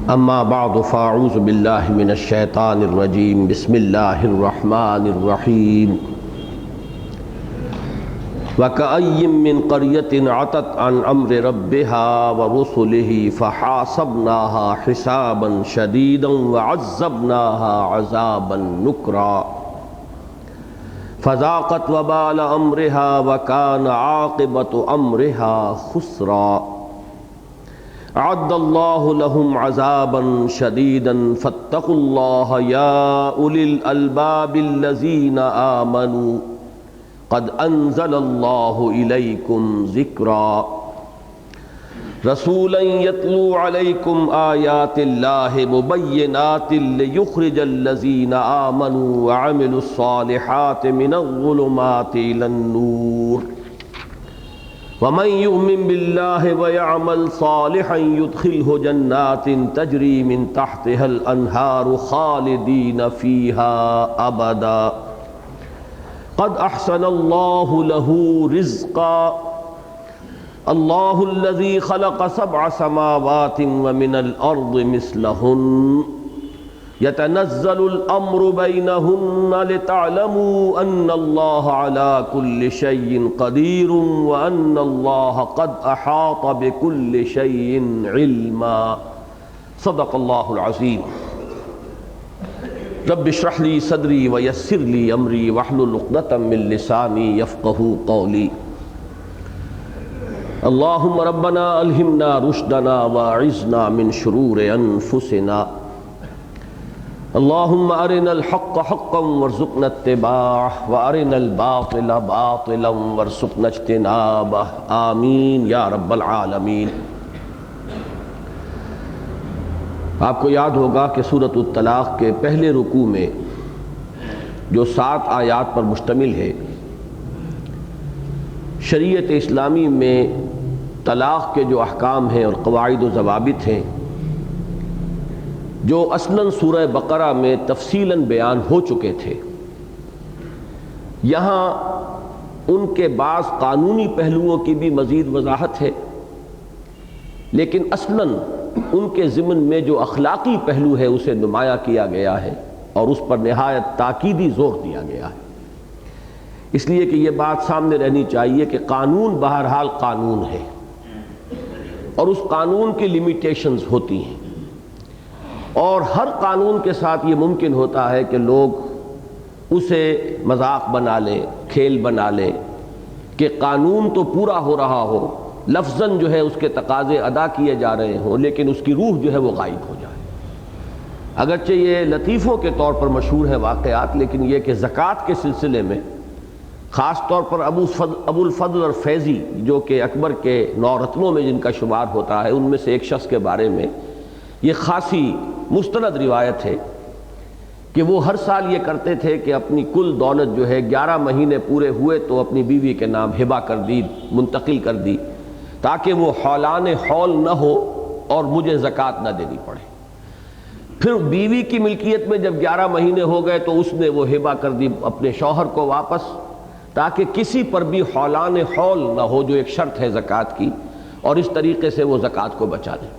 اما بعد فاعوذ باللہ من الشیطان الرجیم بسم اللہ الرحمن الرحیم وَكَأَيٍّ مِّن قَرْيَةٍ عَتَتْ عَنْ أَمْرِ رَبِّهَا وَرُسُلِهِ فَحَاسَبْنَاهَا حِسَابًا شَدِيدًا وَعَذَّبْنَاهَا عَذَابًا نُكْرًا فَذَاقَتْ وَبَالَ أَمْرِهَا وَكَانَ عَاقِبَةُ أَمْرِهَا خُسْرًا أعد الله لهم عذابا شديدا فاتقوا الله يا أولي الألباب الذين آمنوا قد أنزل الله إليكم ذكرا رسولا يتلو عليكم آيات الله مبينات ليخرج الذين آمنوا وعملوا الصالحات من الظلمات إلى النور ومن يؤمن بالله ويعمل صالحا يدخله جنات تجري من تحتها الأنهار خالدين فيها أبدا قد أحسن الله له رزقا الله الذي خلق 7 سماوات ومن الأرض مثلهن يتنزل الأمر بينهن لتعلموا أن الله على كل شيء قدير وأن الله قد أحاط بكل شيء علما صدق الله العظيم رب اشرح لي صدري ويسر لي أمري واحلل عقدة من لساني يفقهوا قولي اللهم ربنا ألهمنا رشدنا وأعذنا من شرور أنفسنا اللهم أرنا الحق حقا وارزقنا اتباعه وأرنا الباطل باطلا وارزقنا اجتنابه آمین یا رب العالمین۔ آپ کو یاد ہوگا کہ سورۃ الطلاق کے پہلے رکوع میں جو 7 آیات پر مشتمل ہے، شریعت اسلامی میں طلاق کے جو احکام ہیں اور قواعد و ضوابط ہیں جو اصلاً سورہ بقرہ میں تفصیلاً بیان ہو چکے تھے، یہاں ان کے بعض قانونی پہلوؤں کی بھی مزید وضاحت ہے، لیکن اصلاً ان کے ضمن میں جو اخلاقی پہلو ہے اسے نمایاں کیا گیا ہے اور اس پر نہایت تاکیدی زور دیا گیا ہے۔ اس لیے کہ یہ بات سامنے رہنی چاہیے کہ قانون بہرحال قانون ہے اور اس قانون کی لیمیٹیشنز ہوتی ہیں، اور ہر قانون کے ساتھ یہ ممکن ہوتا ہے کہ لوگ اسے مذاق بنا لیں، کھیل بنا لیں، کہ قانون تو پورا ہو رہا ہو، لفظاً جو ہے اس کے تقاضے ادا کیے جا رہے ہوں، لیکن اس کی روح جو ہے وہ غائب ہو جائے۔ اگرچہ یہ لطیفوں کے طور پر مشہور ہے واقعات، لیکن یہ کہ زکوٰۃ کے سلسلے میں خاص طور پر ابو الفضل اور فیضی جو کہ اکبر کے 9 رتنوں میں جن کا شمار ہوتا ہے، ان میں سے ایک شخص کے بارے میں یہ خاصی مستند روایت ہے کہ وہ ہر سال یہ کرتے تھے کہ اپنی کل دولت جو ہے 11 مہینے پورے ہوئے تو اپنی بیوی کے نام ہبہ کر دی، منتقل کر دی، تاکہ وہ حولان حول نہ ہو اور مجھے زکوٰۃ نہ دینی پڑے۔ پھر بیوی کی ملکیت میں جب 11 مہینے ہو گئے تو اس نے وہ ہبہ کر دی اپنے شوہر کو واپس، تاکہ کسی پر بھی حولان حول نہ ہو جو ایک شرط ہے زکوٰۃ کی، اور اس طریقے سے وہ زکوٰۃ کو بچا لیں۔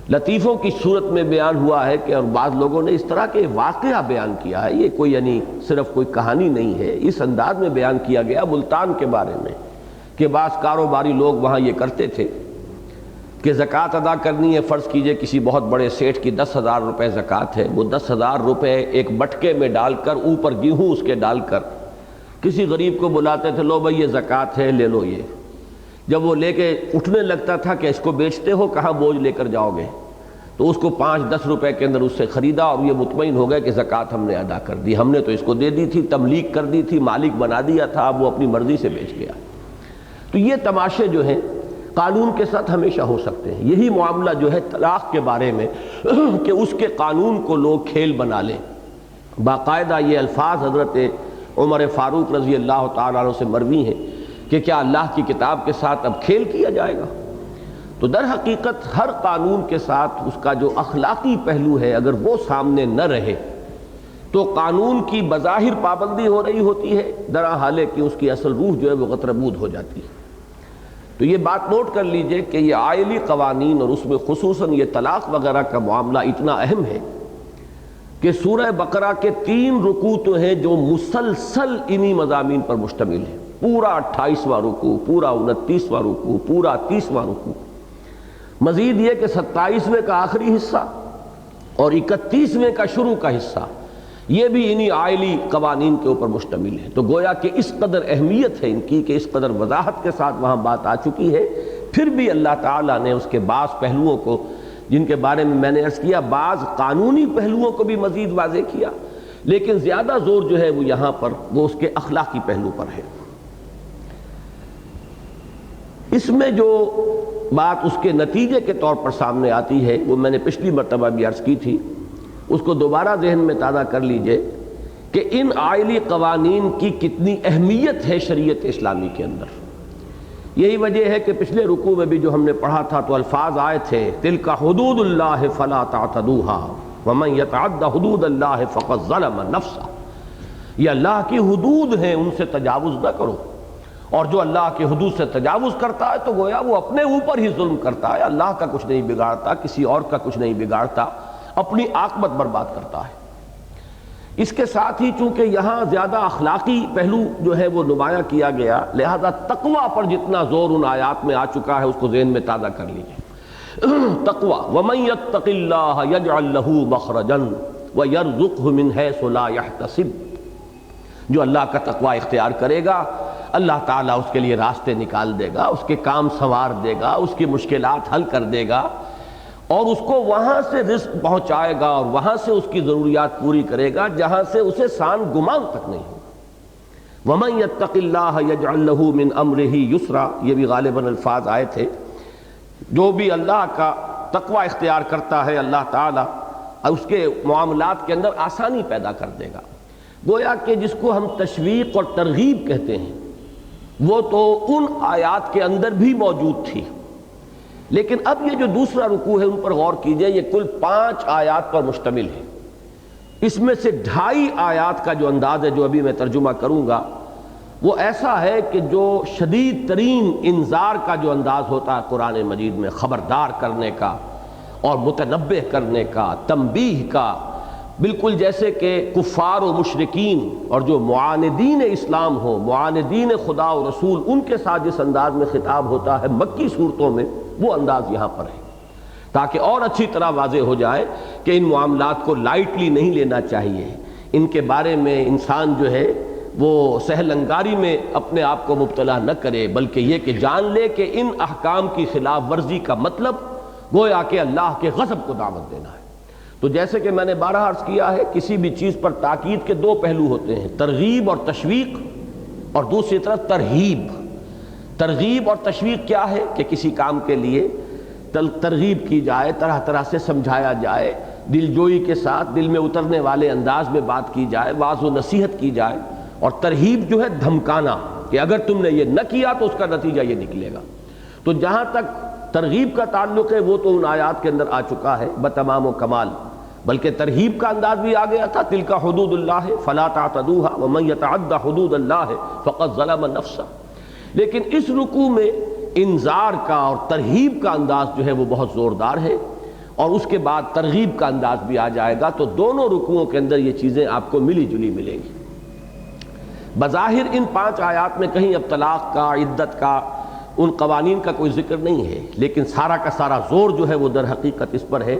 لطیفوں کی صورت میں بیان ہوا ہے کہ اور بعض لوگوں نے اس طرح کے واقعہ بیان کیا ہے، یہ کوئی یعنی صرف کوئی کہانی نہیں ہے، اس انداز میں بیان کیا گیا ملتان کے بارے میں کہ بعض کاروباری لوگ وہاں یہ کرتے تھے کہ زکوٰۃ ادا کرنی ہے، فرض کیجئے کسی بہت بڑے سیٹھ کی 10,000 روپے زکوٰۃ ہے، وہ 10,000 روپے ایک بٹکے میں ڈال کر اوپر گیہوں اس کے ڈال کر کسی غریب کو بلاتے تھے، لو بھائی یہ زکوٰۃ ہے، لے لو۔ یہ جب وہ لے کے اٹھنے لگتا تھا کہ اس کو بیچتے ہو، کہاں بوجھ لے کر جاؤ گے، تو اس کو 5-10 روپے کے اندر اس سے خریدا اور یہ مطمئن ہو گئے کہ زکوٰۃ ہم نے ادا کر دی، ہم نے تو اس کو دے دی تھی، تملیک کر دی تھی، مالک بنا دیا تھا، اب وہ اپنی مرضی سے بیچ گیا۔ تو یہ تماشے جو ہیں قانون کے ساتھ ہمیشہ ہو سکتے ہیں۔ یہی معاملہ جو ہے طلاق کے بارے میں کہ اس کے قانون کو لوگ کھیل بنا لیں۔ باقاعدہ یہ الفاظ حضرت عمر فاروق رضی اللہ تعالیٰ عنہ سے مروی ہیں کہ کیا اللہ کی کتاب کے ساتھ اب کھیل کیا جائے گا؟ تو در حقیقت ہر قانون کے ساتھ اس کا جو اخلاقی پہلو ہے اگر وہ سامنے نہ رہے تو قانون کی بظاہر پابندی ہو رہی ہوتی ہے، درحال کہ اس کی اصل روح جو ہے وہ غتربود ہو جاتی ہے۔ تو یہ بات نوٹ کر لیجئے کہ یہ آئلی قوانین اور اس میں خصوصاً یہ طلاق وغیرہ کا معاملہ اتنا اہم ہے کہ سورہ بقرہ کے 3 رکوع تو ہیں جو مسلسل انہی مضامین پر مشتمل ہیں. پورا 28واں رکوع، پورا 29واں رکوع، پورا 30واں رکوع. مزید یہ کہ 27ویں کا آخری حصہ اور 31ویں کا شروع کا حصہ یہ بھی انہی آئلی قوانین کے اوپر مشتمل ہے. تو گویا کہ اس قدر اہمیت ہے ان کی کہ اس قدر وضاحت کے ساتھ وہاں بات آ چکی ہے. پھر بھی اللہ تعالیٰ نے اس کے بعض پہلوؤں کو، جن کے بارے میں نے عرض کیا، بعض قانونی پہلوؤں کو بھی مزید واضح کیا، لیکن زیادہ زور جو ہے وہ یہاں پر وہ اس کے اخلاقی پہلو پر ہے. اس میں جو بات اس کے نتیجے کے طور پر سامنے آتی ہے وہ میں نے پچھلی مرتبہ بھی عرض کی تھی، اس کو دوبارہ ذہن میں تازہ کر لیجئے کہ ان آئلی قوانین کی کتنی اہمیت ہے شریعت اسلامی کے اندر. یہی وجہ ہے کہ پچھلے رکوع میں بھی جو ہم نے پڑھا تھا تو الفاظ آئے تھے تلک حدود اللہ فلا تعتدوها ومن يتعد حدود اللہ فقد ظلم نفسہ. یہ اللہ کی حدود ہیں، ان سے تجاوز نہ کرو، اور جو اللہ کی حدود سے تجاوز کرتا ہے تو گویا وہ اپنے اوپر ہی ظلم کرتا ہے، اللہ کا کچھ نہیں بگاڑتا، کسی اور کا کچھ نہیں بگاڑتا، اپنی عاقبت برباد کرتا ہے. اس کے ساتھ ہی چونکہ یہاں زیادہ اخلاقی پہلو جو ہے وہ نمایاں کیا گیا، لہذا تقوی پر جتنا زور ان آیات میں آ چکا ہے اس کو ذہن میں تازہ کر لیجیے. تقوی وَمَن يَتَّقِ اللَّهَ يَجْعَل لَّهُ مَخْرَجًا وَيَرْزُقْهُ مِنْ حَيْثُ لَا يَحْتَسِبُ. جو اللہ کا تقوی اختیار کرے گا اللہ تعالیٰ اس کے لیے راستے نکال دے گا، اس کے کام سنوار دے گا، اس کی مشکلات حل کر دے گا، اور اس کو وہاں سے رزق پہنچائے گا اور وہاں سے اس کی ضروریات پوری کرے گا جہاں سے اسے سان گمان تک نہیں ہوگا. وَمَن يَتَّقِ اللَّهَ يَجْعَل لَّهُ مِنْ أَمْرِهِ يُسْرًا. یہ بھی غالباً الفاظ آئے تھے. جو بھی اللہ کا تقوی اختیار کرتا ہے اللہ تعالیٰ اس کے معاملات کے اندر آسانی پیدا کر دے گا. گویا کہ جس کو ہم تشویق اور ترغیب کہتے ہیں وہ تو ان آیات کے اندر بھی موجود تھی، لیکن اب یہ جو دوسرا رکوع ہے ان پر غور کیجئے. یہ کل 5 آیات پر مشتمل ہے. اس میں سے 2.5 آیات کا جو انداز ہے جو ابھی میں ترجمہ کروں گا وہ ایسا ہے کہ جو شدید ترین انذار کا جو انداز ہوتا ہے قرآن مجید میں، خبردار کرنے کا اور متنبہ کرنے کا، تنبیہ کا، بالکل جیسے کہ کفار و مشرکین اور جو معاندین اسلام ہو، معاندین خدا و رسول، ان کے ساتھ جس انداز میں خطاب ہوتا ہے مکی صورتوں میں، وہ انداز یہاں پر ہے تاکہ اور اچھی طرح واضح ہو جائے کہ ان معاملات کو لائٹلی نہیں لینا چاہیے. ان کے بارے میں انسان جو ہے وہ سہل انگاری میں اپنے آپ کو مبتلا نہ کرے، بلکہ یہ کہ جان لے کہ ان احکام کی خلاف ورزی کا مطلب گویا کہ اللہ کے غضب کو دعوت دینا ہے. تو جیسے کہ میں نے بارہا عرض کیا ہے، کسی بھی چیز پر تاکید کے 2 پہلو ہوتے ہیں، ترغیب اور تشویق، اور دوسری طرف ترہیب. ترغیب اور تشویق کیا ہے کہ کسی کام کے لیے ترغیب کی جائے، طرح طرح سے سمجھایا جائے، دل جوئی کے ساتھ دل میں اترنے والے انداز میں بات کی جائے، واعظ و نصیحت کی جائے. اور ترہیب جو ہے دھمکانا کہ اگر تم نے یہ نہ کیا تو اس کا نتیجہ یہ نکلے گا. تو جہاں تک ترغیب کا تعلق ہے وہ تو ان آیات کے اندر آ چکا ہے بتمام و کمال، بلکہ ترہیب کا انداز بھی آ گیا تھا تلک حدود اللہ فلا تعتدوها ومن يتعد حدود اللہ فقد ظلم نفسہ. لیکن اس رکوع میں انذار کا اور ترہیب کا انداز جو ہے وہ بہت زوردار ہے، اور اس کے بعد ترغیب کا انداز بھی آ جائے گا. تو دونوں رکوعوں کے اندر یہ چیزیں آپ کو ملی جلی ملیں گی. بظاہر ان 5 آیات میں کہیں اب طلاق کا، عدت کا، ان قوانین کا کوئی ذکر نہیں ہے، لیکن سارا کا سارا زور جو ہے وہ در حقیقت اس پر ہے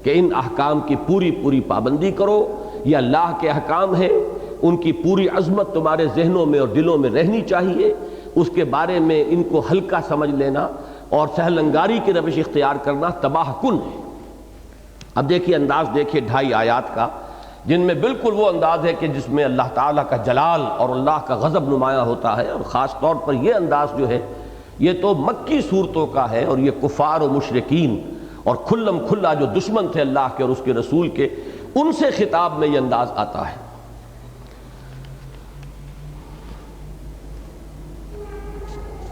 کہ ان احکام کی پوری پوری پابندی کرو. یہ اللہ کے احکام ہیں، ان کی پوری عظمت تمہارے ذہنوں میں اور دلوں میں رہنی چاہیے. اس کے بارے میں ان کو ہلکا سمجھ لینا اور سہل انگاری کی روش اختیار کرنا تباہ کن ہے. اب دیکھیے انداز دیکھیے 2.5 آیات کا، جن میں بالکل وہ انداز ہے کہ جس میں اللہ تعالیٰ کا جلال اور اللہ کا غضب نمایاں ہوتا ہے. اور خاص طور پر یہ انداز جو ہے یہ تو مکی صورتوں کا ہے، اور یہ کفار و مشرکین اور کھلم کھلا جو دشمن تھے اللہ کے اور اس کے رسول کے، ان سے خطاب میں یہ انداز آتا ہے.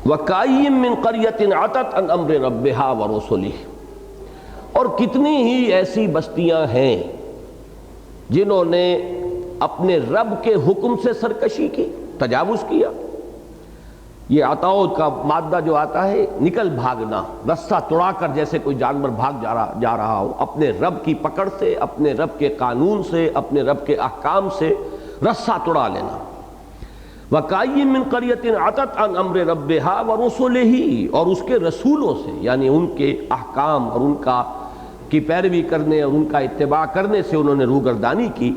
وَكَأَيٍّ مِّن قَرْيَةٍ عَتَتْ عَنْ أَمْرِ رَبِّهَا وَرُسُلِهِ. اور کتنی ہی ایسی بستیاں ہیں جنہوں نے اپنے رب کے حکم سے سرکشی کی، تجاوز کیا. یہ عطاؤ کا مادہ جو آتا ہے نکل بھاگنا، رسہ توڑا کر جیسے کوئی جانور بھاگ جا رہا ہو، اپنے رب کی پکڑ سے، اپنے رب کے قانون سے، اپنے رب کے احکام سے رسہ توڑا لینا۔ وَكَأَيٍّ مِّن قَرْيَةٍ عَتَتْ عَنْ أَمْرِ رَبِّهَا وَرُسُلِهِ، اور اس کے رسولوں سے، یعنی ان کے احکام اور ان کی پیروی کرنے اور ان کا اتباع کرنے سے انہوں نے روگردانی کی۔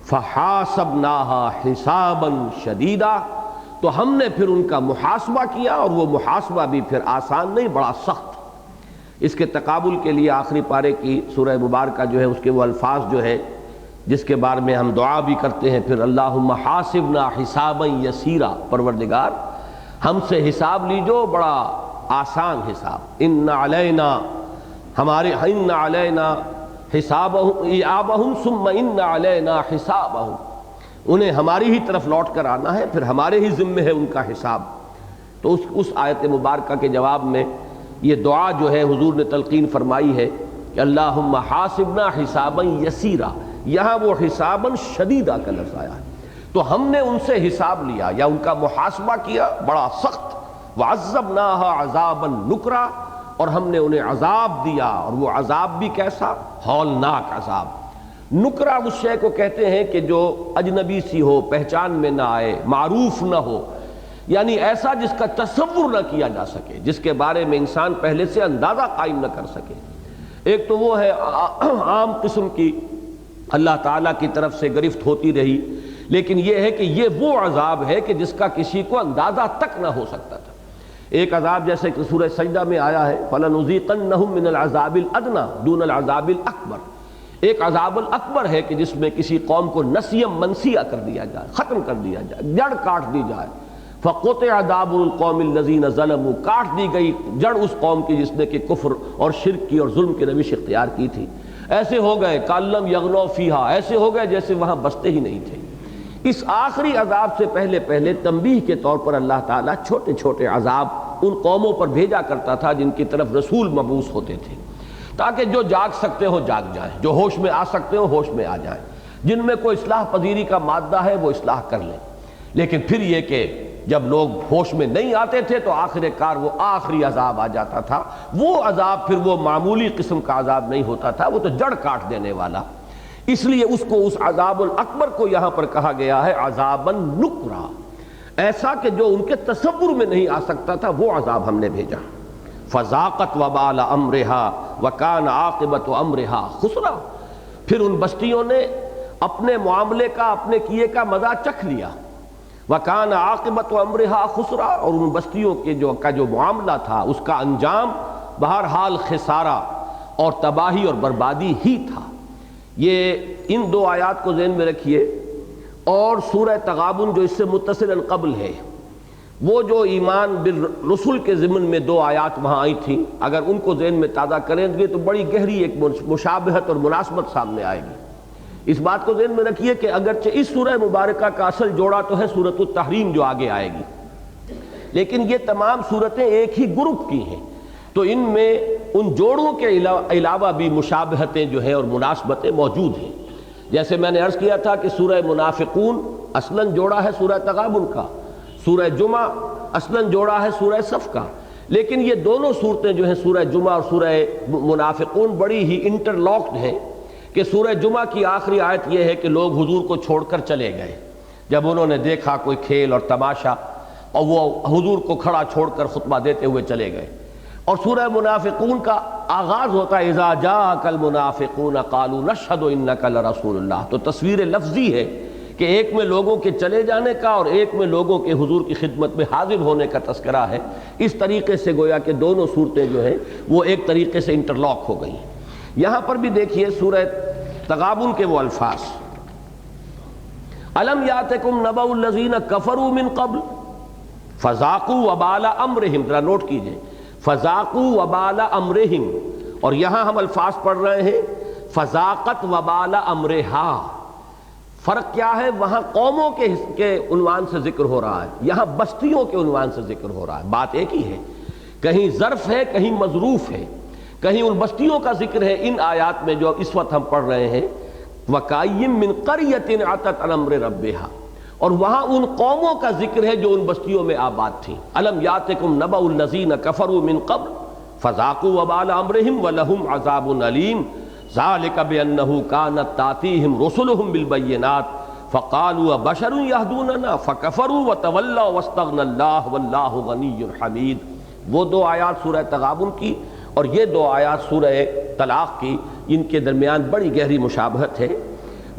فَحَاسَبْنَاهَا حِسَابًا شَدِيدًا، تو ہم نے پھر ان کا محاسبہ کیا، اور وہ محاسبہ بھی پھر آسان نہیں، بڑا سخت۔ اس کے تقابل کے لیے آخری پارے کی سورہ مبارکہ جو ہے اس کے وہ الفاظ جو ہے جس کے بارے میں ہم دعا بھی کرتے ہیں پھر، اللہم حاسبنا حسابا یسیرا، پروردگار ہم سے حساب لیجو بڑا آسان حساب۔ ان علینا حسابہم ایابہم ثم ان علینا حسابہم، انہیں ہماری ہی طرف لوٹ کر آنا ہے، پھر ہمارے ہی ذمے ہے ان کا حساب۔ تو اس آیت مبارکہ کے جواب میں یہ دعا جو ہے حضور نے تلقین فرمائی ہے کہ اللہم حاسبنا حسابا یسیرا، یہاں وہ حسابا شدیدہ کا لفظ آیا ہے، تو ہم نے ان سے حساب لیا یا ان کا محاسبہ کیا بڑا سخت۔ وعذبناها عذابا نکرا، اور ہم نے انہیں عذاب دیا، اور وہ عذاب بھی کیسا؟ ہولناک عذاب۔ نکرا اس شے کو کہتے ہیں کہ جو اجنبی سی ہو، پہچان میں نہ آئے، معروف نہ ہو، یعنی ایسا جس کا تصور نہ کیا جا سکے، جس کے بارے میں انسان پہلے سے اندازہ قائم نہ کر سکے۔ ایک تو وہ ہے عام قسم کی اللہ تعالیٰ کی طرف سے گرفت ہوتی رہی، لیکن یہ ہے کہ یہ وہ عذاب ہے کہ جس کا کسی کو اندازہ تک نہ ہو سکتا تھا۔ ایک عذاب جیسے کہ سورہ سجدہ میں آیا ہے فَلَنُذِيقَنَّهُم مِّنَ الْعَذَابِ الْأَدْنَىٰ دُونَ الْعَذَابِ الْأَكْبَرِ، ایک عذاب الاکبر ہے کہ جس میں کسی قوم کو نسیم منسیہ کر دیا جائے، ختم کر دیا جائے، جڑ کاٹ دی جائے۔ فَقُطِعَ دَابُرُ الْقَوْمِ الَّذِينَ ظَلَمُوا، کاٹ دی گئی جڑ اس قوم کی جس نے کہ کفر اور شرک کی اور ظلم کی روش اختیار کی تھی۔ ایسے ہو گئے کَأَلَّمْ يَغْنَوْا فِيهَا، ایسے ہو گئے جیسے وہاں بستے ہی نہیں تھے۔ اس آخری عذاب سے پہلے تنبیہ کے طور پر اللہ تعالیٰ چھوٹے چھوٹے عذاب ان قوموں پر بھیجا کرتا تھا جن کی طرف رسول مبعوث ہوتے تھے، تاکہ جو جاگ سکتے ہو جاگ جائیں، جو ہوش میں آ سکتے ہو ہوش میں آ جائیں، جن میں کوئی اصلاح پذیری کا مادہ ہے وہ اصلاح کر لیں۔ لیکن پھر یہ کہ جب لوگ ہوش میں نہیں آتے تھے تو آخر کار وہ آخری عذاب آ جاتا تھا۔ وہ عذاب پھر وہ معمولی قسم کا عذاب نہیں ہوتا تھا، وہ تو جڑ کاٹ دینے والا، اس لیے اس کو اس عذاب الاکبر کو یہاں پر کہا گیا ہے عذابا نکرا، ایسا کہ جو ان کے تصور میں نہیں آ سکتا تھا وہ عذاب ہم نے بھیجا۔ فذاقت وبال امرہا وکان عاقبۃ امرہا خسرا، پھر ان بستیوں نے اپنے معاملے کا، اپنے کیے کا مزہ چکھ لیا۔ وکان عاقبۃ امرہا خسرا، اور ان بستیوں کے جو معاملہ تھا اس کا انجام بہرحال خسارہ اور تباہی اور بربادی ہی تھا۔ یہ ان دو آیات کو ذہن میں رکھیے، اور سورہ تغابن جو اس سے متصل قبل ہے، وہ جو ایمان بالرسل کے ضمن میں دو آیات وہاں آئی تھیں، اگر ان کو ذہن میں تازہ کریں گے تو بڑی گہری ایک مشابہت اور مناسبت سامنے آئے گی۔ اس بات کو ذہن میں رکھیے کہ اگرچہ اس سورہ مبارکہ کا اصل جوڑا تو ہے سورۃ التحریم جو آگے آئے گی، لیکن یہ تمام صورتیں ایک ہی گروپ کی ہیں، تو ان میں ان جوڑوں کے علاوہ بھی مشابہتیں جو ہیں اور مناسبتیں موجود ہیں۔ جیسے میں نے عرض کیا تھا کہ سورہ منافقون اصلاً جوڑا ہے سورہ تغابن کا، سورہ جمعہ اصلاً جوڑا ہے سورہ صف کا، لیکن یہ دونوں صورتیں جو ہیں سورہ جمعہ اور سورہ منافقون بڑی ہی انٹرلاکڈ ہیں، کہ سورہ جمعہ کی آخری آیت یہ ہے کہ لوگ حضور کو چھوڑ کر چلے گئے جب انہوں نے دیکھا کوئی کھیل اور تماشا، اور وہ حضور کو کھڑا چھوڑ کر خطبہ دیتے ہوئے چلے گئے۔ اور سورہ منافقون کا آغاز ہوتا ہے اذا جاءک المنافقون قالوا نشہد انک لرسول اللہ، تو تصویر لفظی ہے کہ ایک میں لوگوں کے چلے جانے کا اور ایک میں لوگوں کے حضور کی خدمت میں حاضر ہونے کا تذکرہ ہے۔ اس طریقے سے گویا کہ دونوں صورتیں جو ہیں وہ ایک طریقے سے انٹرلاک ہو گئی۔ یہاں پر بھی دیکھیے سورہ تغابن کے وہ الفاظ، الم یاتکم نبأ الذین کفروا من قبل فذاقوا وبال امرہم، ذرا نوٹ کیجئے، فذاقوا وبال امرہم، اور یہاں ہم الفاظ پڑھ رہے ہیں فذاقت وبال امرہا۔ فرق کیا ہے؟ وہاں قوموں کے عنوان سے ذکر ہو رہا ہے، یہاں بستیوں کے عنوان سے ذکر ہو رہا ہے، بات ایک ہی ہے، کہیں ظرف ہے کہیں مظروف ہے، کہیں ان بستیوں کا ذکر ہے ان آیات میں جو اس وقت ہم پڑھ رہے ہیں۔ وَكَأَيٍّ مِّن قَرْيَةٍ عَتَتْ عَنْ أَمْرِ رَبِّهَا، اور وہاں ان قوموں کا ذکر ہے جو ان بستیوں میں آباد تھیں. الم یاتکم نبأ الذین کفروا من قبل فذاقوا وبال امرهم ولهم عذاب علیم ذلک بانہ کانت تاتیہم رسلہم بالبینات فقالوا بشر یہدوننا فکفروا وتولوا واستغنى اللہ واللہ غنی حمید. وہ دو آیات سورہ تغابن کی اور یہ دو آیات سورہ طلاق کی، ان کے درمیان بڑی گہری مشابہت ہے.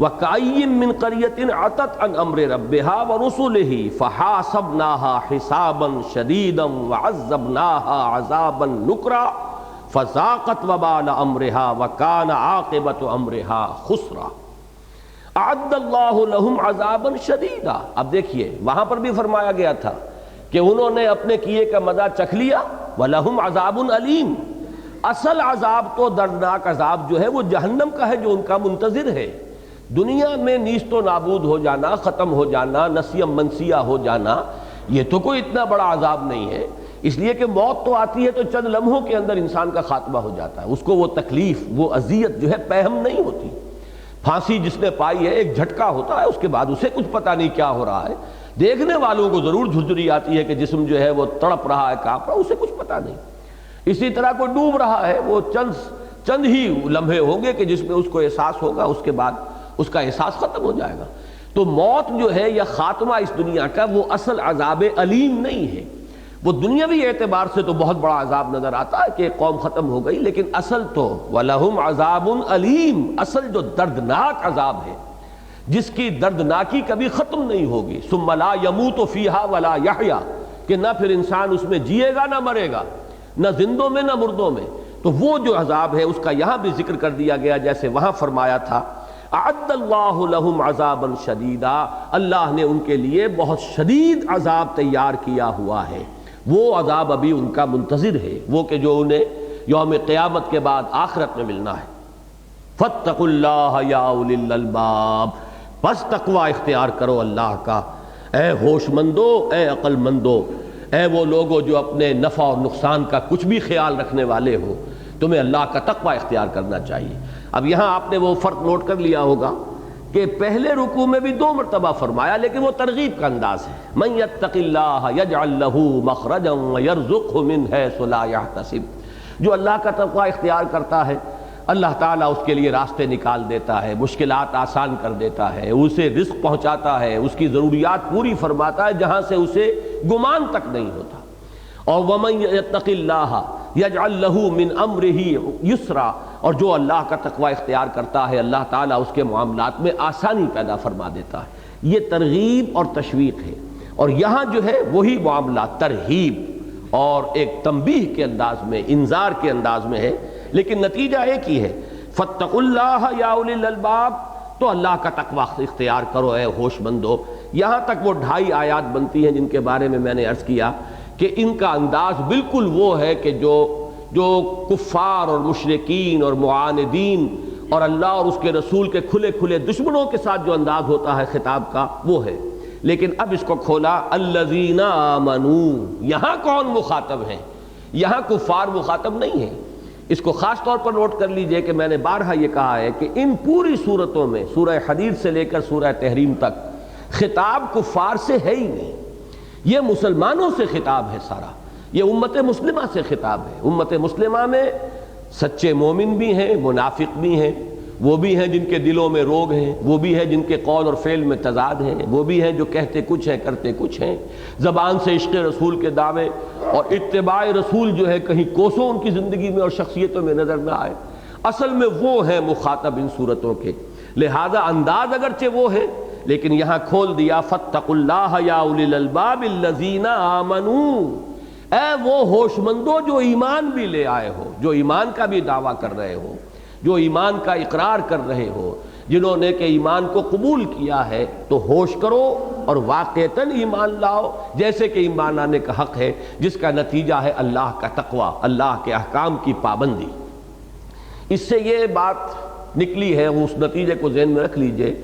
وَكَأَيٍّ مِّن قَرْيَةٍ عَتَتْ عَنْ أَمْرِ رَبِّهَا وَرُسُلِهِ فَحَاسَبْنَاهَا حِسَابًا شَدِيدًا وَعَذَّبْنَاهَا عَذَابًا نُكْرًا فَذَاقَتْ وَبَالَ أَمْرِهَا وَكَانَ عَاقِبَةُ أَمْرِهَا خُسْرًا. أَعَدَّ اللَّهُ لَهُمْ عَذَابًا شَدِيدًا. اب دیکھیے وہاں پر بھی فرمایا گیا تھا کہ انہوں نے اپنے کیے کا مزہ چکھ لیا. وَلَهُمْ عَذَابٌ أَلِيمٌ. اصل عذاب تو دردناک عذاب جو ہے وہ جہنم کا ہے جو ان کا منتظر ہے. دنیا میں نیست و نابود ہو جانا، ختم ہو جانا، نسیم منسیہ ہو جانا، یہ تو کوئی اتنا بڑا عذاب نہیں ہے. اس لیے کہ موت تو آتی ہے تو چند لمحوں کے اندر انسان کا خاتمہ ہو جاتا ہے، اس کو وہ تکلیف، وہ اذیت جو ہے پہم نہیں ہوتی. پھانسی جس نے پائی ہے ایک جھٹکا ہوتا ہے، اس کے بعد اسے کچھ پتہ نہیں کیا ہو رہا ہے. دیکھنے والوں کو ضرور جھرجھری آتی ہے کہ جسم جو ہے وہ تڑپ رہا ہے، کانپ رہا، اسے کچھ پتہ نہیں. اسی طرح کوئی ڈوب رہا ہے، وہ چند ہی لمحے ہوں گے کہ جس میں اس کو احساس ہوگا، اس کے بعد اس کا احساس ختم ہو جائے گا. تو موت جو ہے یا خاتمہ اس دنیا کا وہ اصل عذاب علیم نہیں ہے. وہ دنیاوی اعتبار سے تو بہت بڑا عذاب نظر آتا ہے کہ قوم ختم ہو گئی، لیکن اصل تو وَلَهُمْ عَذَابٌ علیم، اصل جو دردناک عذاب ہے جس کی دردناکی کبھی ختم نہیں ہوگی. ثُمَّ لَا يَمُوتُ فِيهَا وَلَا يَحْيَا، کہ نہ پھر انسان اس میں جیے گا نہ مرے گا، نہ زندوں میں نہ مردوں میں. تو وہ جو عذاب ہے اس کا یہاں بھی ذکر کر دیا گیا، جیسے وہاں فرمایا تھا اعد اللہ لہم عذابا شدیدا، اللہ نے ان کے لیے بہت شدید عذاب تیار کیا ہوا ہے. وہ عذاب ابھی ان کا منتظر ہے، وہ کہ جو انہیں یوم قیامت کے بعد آخرت میں ملنا ہے. فاتقوا اللہ یا اولی الالباب، بس تقوی اختیار کرو اللہ کا اے ہوش مندو، اے عقل مندو، اے وہ لوگوں جو اپنے نفع اور نقصان کا کچھ بھی خیال رکھنے والے ہو، تمہیں اللہ کا تقوی اختیار کرنا چاہیے. اب یہاں آپ نے وہ فرق نوٹ کر لیا ہوگا کہ پہلے رکوع میں بھی 2 مرتبہ فرمایا، لیکن وہ ترغیب کا انداز ہے. من یتق اللہ یجعل لہ مخرجا ویرزقہ من حیث لا یحتسب. جو اللہ کا تقوی اختیار کرتا ہے اللہ تعالیٰ اس کے لیے راستے نکال دیتا ہے، مشکلات آسان کر دیتا ہے، اسے رزق پہنچاتا ہے، اس کی ضروریات پوری فرماتا ہے جہاں سے اسے گمان تک نہیں ہوتا. اور ومن یتق اللہ یجعل لہ من امرہ یسرا، اور جو اللہ کا تقوی اختیار کرتا ہے اللہ تعالیٰ اس کے معاملات میں آسانی پیدا فرما دیتا ہے. یہ ترغیب اور تشویق ہے، اور یہاں جو ہے وہی معاملات ترہیب اور ایک تنبیہ کے انداز میں، انذار کے انداز میں ہے، لیکن نتیجہ ایک ہی ہے. فاتقوا اللہ یا اولی الالباب، تو اللہ کا تقوی اختیار کرو اے ہوش مندو. یہاں تک وہ 2.5 آیات بنتی ہیں جن کے بارے میں میں نے عرض کیا کہ ان کا انداز بالکل وہ ہے کہ جو کفار اور مشرکین اور معاندین اور اللہ اور اس کے رسول کے کھلے کھلے دشمنوں کے ساتھ جو انداز ہوتا ہے خطاب کا وہ ہے. لیکن اب اس کو کھولا الذین آمنوا، یہاں کون مخاطب ہیں؟ یہاں کفار مخاطب نہیں ہیں. اس کو خاص طور پر نوٹ کر لیجئے کہ میں نے بارہا یہ کہا ہے کہ ان پوری صورتوں میں سورہ حدید سے لے کر سورہ تحریم تک خطاب کفار سے ہے ہی نہیں. یہ مسلمانوں سے خطاب ہے سارا، یہ امت مسلمہ سے خطاب ہے. امت مسلمہ میں سچے مومن بھی ہیں، منافق بھی ہیں، وہ بھی ہیں جن کے دلوں میں روگ ہیں، وہ بھی ہیں جن کے قول اور فعل میں تضاد ہیں، وہ بھی ہیں جو کہتے کچھ ہیں کرتے کچھ ہیں. زبان سے عشق رسول کے دعوے اور اتباع رسول جو ہے کہیں کوسوں ان کی زندگی میں اور شخصیتوں میں نظر نہ آئے. اصل میں وہ ہیں مخاطب ان صورتوں کے، لہذا انداز اگرچہ وہ ہے لیکن یہاں کھول دیا فاتقوا اللہ یا اولی الالباب الذین آمنوا، اے وہ ہوش مندو جو ایمان بھی لے آئے ہو، جو ایمان کا بھی دعویٰ کر رہے ہو، جو ایمان کا اقرار کر رہے ہو، جنہوں نے کہ ایمان کو قبول کیا ہے، تو ہوش کرو اور واقعتاً ایمان لاؤ جیسے کہ ایمان لانے کا حق ہے، جس کا نتیجہ ہے اللہ کا تقوی، اللہ کے احکام کی پابندی. اس سے یہ بات نکلی ہے، اس نتیجے کو ذہن میں رکھ لیجئے،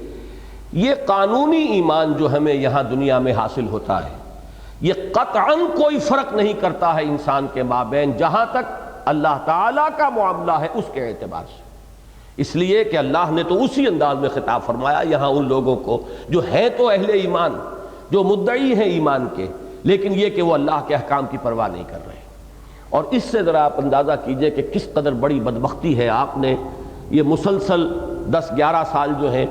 یہ قانونی ایمان جو ہمیں یہاں دنیا میں حاصل ہوتا ہے یہ قطعاً کوئی فرق نہیں کرتا ہے انسان کے مابین جہاں تک اللہ تعالیٰ کا معاملہ ہے اس کے اعتبار سے. اس لیے کہ اللہ نے تو اسی انداز میں خطاب فرمایا یہاں ان لوگوں کو جو ہیں تو اہل ایمان، جو مدعی ہیں ایمان کے، لیکن یہ کہ وہ اللہ کے احکام کی پرواہ نہیں کر رہے۔ اور اس سے ذرا آپ اندازہ کیجئے کہ کس قدر بڑی بدبختی ہے۔ آپ نے یہ مسلسل 10-11 سال جو ہیں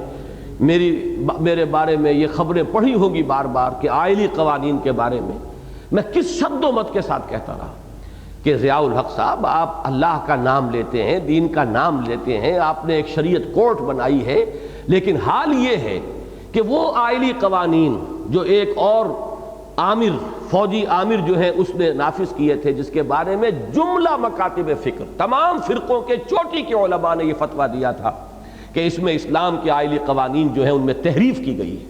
میرے بارے میں یہ خبریں پڑھی ہوں گی بار بار کہ آئلی قوانین کے بارے میں کس شد و مت کے ساتھ کہتا رہا کہ ضیاء الحق صاحب آپ اللہ کا نام لیتے ہیں، دین کا نام لیتے ہیں، آپ نے ایک شریعت کورٹ بنائی ہے، لیکن حال یہ ہے کہ وہ آئلی قوانین جو ایک اور فوجی عامر جو ہے اس نے نافذ کیے تھے، جس کے بارے میں جملہ مکاتب فکر تمام فرقوں کے چوٹی کے علماء نے یہ فتویٰ دیا تھا کہ اس میں اسلام کے آئلی قوانین جو ہیں ان میں تحریف کی گئی ہے،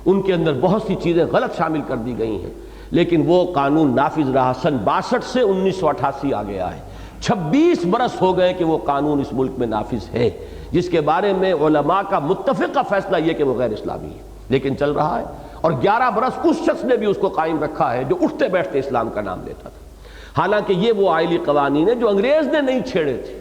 ان کے اندر بہت سی چیزیں غلط شامل کر دی گئی ہیں، لیکن وہ قانون نافذ رہا۔ سن 62 سے 1988 آ گیا ہے، 26 برس ہو گئے کہ وہ قانون اس ملک میں نافذ ہے، جس کے بارے میں علماء کا متفقہ فیصلہ یہ کہ وہ غیر اسلامی ہے، لیکن چل رہا ہے۔ اور 11 برس اس شخص نے بھی اس کو قائم رکھا ہے جو اٹھتے بیٹھتے اسلام کا نام لیتا تھا، حالانکہ یہ وہ آئلی قوانین ہیں جو انگریز نے نہیں چھیڑے تھے،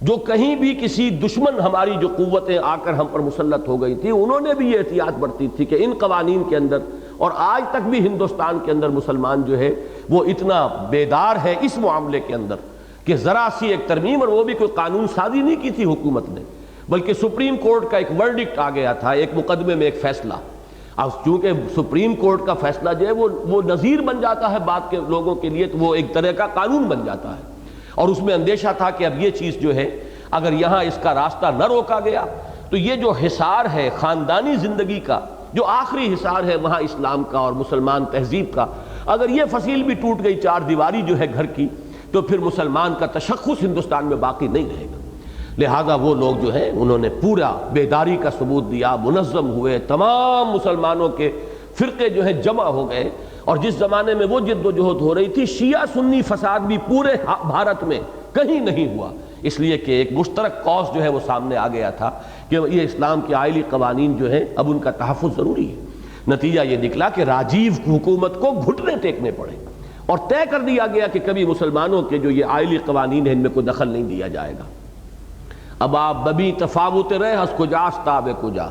جو کہیں بھی کسی دشمن ہماری جو قوتیں آ کر ہم پر مسلط ہو گئی تھی انہوں نے بھی یہ احتیاط برتی تھی کہ ان قوانین کے اندر، اور آج تک بھی ہندوستان کے اندر مسلمان جو ہے وہ اتنا بیدار ہے اس معاملے کے اندر کہ ذرا سی ایک ترمیم، اور وہ بھی کوئی قانون سازی نہیں کی تھی حکومت نے، بلکہ سپریم کورٹ کا ایک ورڈکٹ آ گیا تھا، ایک مقدمے میں ایک فیصلہ۔ اب چونکہ سپریم کورٹ کا فیصلہ جو ہے وہ نظیر بن جاتا ہے بعد کے لوگوں کے لیے، تو وہ ایک طرح کا قانون بن جاتا ہے، اور اس میں اندیشہ تھا کہ اب یہ چیز جو ہے اگر یہاں اس کا راستہ نہ روکا گیا تو یہ جو حصار ہے خاندانی زندگی کا، جو آخری حصار ہے وہاں اسلام کا اور مسلمان تہذیب کا، اگر یہ فصیل بھی ٹوٹ گئی، چار دیواری جو ہے گھر کی، تو پھر مسلمان کا تشخص ہندوستان میں باقی نہیں رہے گا۔ لہذا وہ لوگ جو ہیں انہوں نے پورا بیداری کا ثبوت دیا، منظم ہوئے، تمام مسلمانوں کے فرقے جو ہیں جمع ہو گئے، اور جس زمانے میں وہ جد و جہد ہو رہی تھی، شیعہ سنی فساد بھی پورے بھارت میں کہیں نہیں ہوا، اس لیے کہ ایک مشترک کاز جو ہے وہ سامنے آ گیا تھا کہ یہ اسلام کے آئلی قوانین جو ہیں اب ان کا تحفظ ضروری ہے۔ نتیجہ یہ نکلا کہ راجیو حکومت کو گھٹنے ٹیکنے پڑے، اور طے کر دیا گیا کہ کبھی مسلمانوں کے جو یہ آئلی قوانین ہیں ان میں کوئی دخل نہیں دیا جائے گا۔ اب آپ ببی تفاوت رہے ہس کجاس تاب کجا،